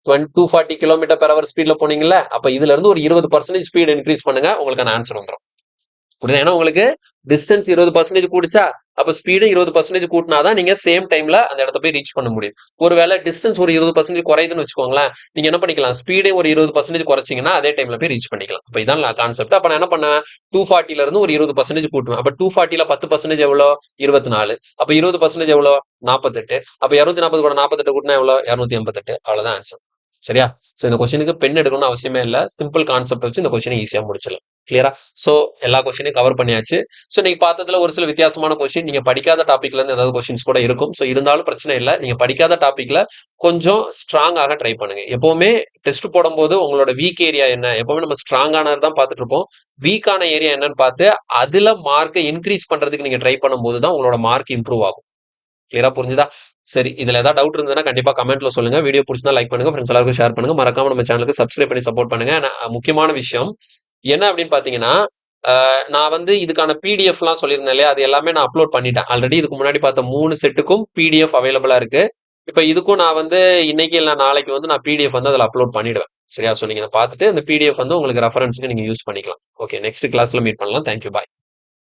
240 km/h ஸ்பீட்ல போனீங்கல்ல, அப்ப இதுல இருந்து ஒரு 20% ஸ்பீட் இன்க்ரீஸ் பண்ணுங்க, உங்களுக்கு ஆன்சர் வந்துடும். புரியுதா? ஏன்னா உங்களுக்கு டிஸ்டன்ஸ் 20% கூடிச்சா, அப்ப ஸ்பீடு 20% கூட்டினாதான் நீங்க சேம் டைம்ல அந்த இடத்த போய் ரீச் பண்ண முடியும். ஒருவேளை டிஸ்டன்ஸ் ஒரு 20% குறையுதுன்னு வச்சுக்கோங்களேன், நீங்க என்ன பண்ணிக்கலாம், ஸ்பீடே ஒரு 20% குறைச்சிங்கன்னா அதே டைம்ல போய் ரீச் பண்ணிக்கலாம். அப்ப இதான் கான்செப்ட். அப்ப நான் என்ன பண்ணேன், 240ல இருந்து ஒரு 20% கூட்டுவேன். அப்ப 240ல 10% எவ்வளோ, 24. அப்ப 20% எவ்வளோ, 48. அப்ப 240 கூட 48 கூட்டினா எவ்வளோ, 288. அவ்வளவுதான் ஆன்சர். சரியா? சோ இந்த கொஸ்டினுக்கு பென் எடுக்கணும்னு அவசியமே இல்ல, சிம்பிள் கான்செப்ட் வச்சு இந்த கொஸ்டினை ஈஸியா முடிச்சிடலாம். கிளியரா? சோ எல்லா கொஸ்டினையும் கவர் பண்ணியாச்சு. சோ நீங்க பார்த்ததுல ஒரு சில வித்தியாசமான கொஸ்டின், நீங்க படிக்காத டாபிக்ல இருந்து ஏதாவது கொஸ்டின்ஸ் கூட இருக்கும். சோ இருந்தாலும் பிரச்சனை இல்ல, நீங்க படிக்காத டாபிக்ல கொஞ்சம் ஸ்ட்ராங் ஆக ட்ரை பண்ணுங்க. எப்பவுமே டெஸ்ட் போடும்போது உங்களோட வீக் ஏரியா என்ன, எப்பவுமே நம்ம ஸ்ட்ராங்கானது தான் பார்த்துட்டு இருப்போம். வீக்கான ஏரியா என்னன்னு பார்த்து அதுல மார்க்கை இன்க்ரீஸ் பண்றதுக்கு நீங்க ட்ரை பண்ணும்போது தான் உங்களோட மார்க் இம்ப்ரூவ் ஆகும். கிளியரா புரிஞ்சுதா? சரி, இதுல ஏதாவது டவுட் இருந்ததுன்னா கண்டிப்பா கமெண்ட்ல சொல்லுங்க. வீடியோ பிடிச்சிருந்தா லைக் பண்ணுங்க, ஃப்ரெண்ட்ஸ் எல்லாருக்கும் ஷேர் பண்ணுங்க. மறக்காம நம்ம சேனலுக்கு சப்ஸ்கிரைப் பண்ணி சப்போர்ட் பண்ணுங்க. முக்கியமான விஷயம் என்ன அப்படின்னு பாத்தீங்கன்னா, நான் வந்து இதுக்கான பிடிஎஃப்லாம் சொல்லியிருந்தேன் இல்லையா, அது எல்லாமே நான் அப்லோட் பண்ணிட்டேன். ஆல்ரெடி இதுக்கு முன்னாடி பார்த்த 3 செட்டுக்கும் பிடிஎஃப் அவைலபிளா இருக்கு. இப்ப இதுக்கும் நான் வந்து இன்னைக்கு இல்ல நாளைக்கு வந்து நான் பிடிஎஃப் வந்து அதுல அப்லோட் பண்ணிடுவேன். சரியா? சோ நீங்க இதை பார்த்துட்டு அந்த பிடிஎஃப் வந்து உங்களுக்கு ரெஃபரன்ஸ்க்கு நீங்க யூஸ் பண்ணிக்கலாம். ஓகே, நெக்ஸ்ட் கிளாஸ்ல மீட் பண்ணலாம். தேங்க்யூ, பாய்.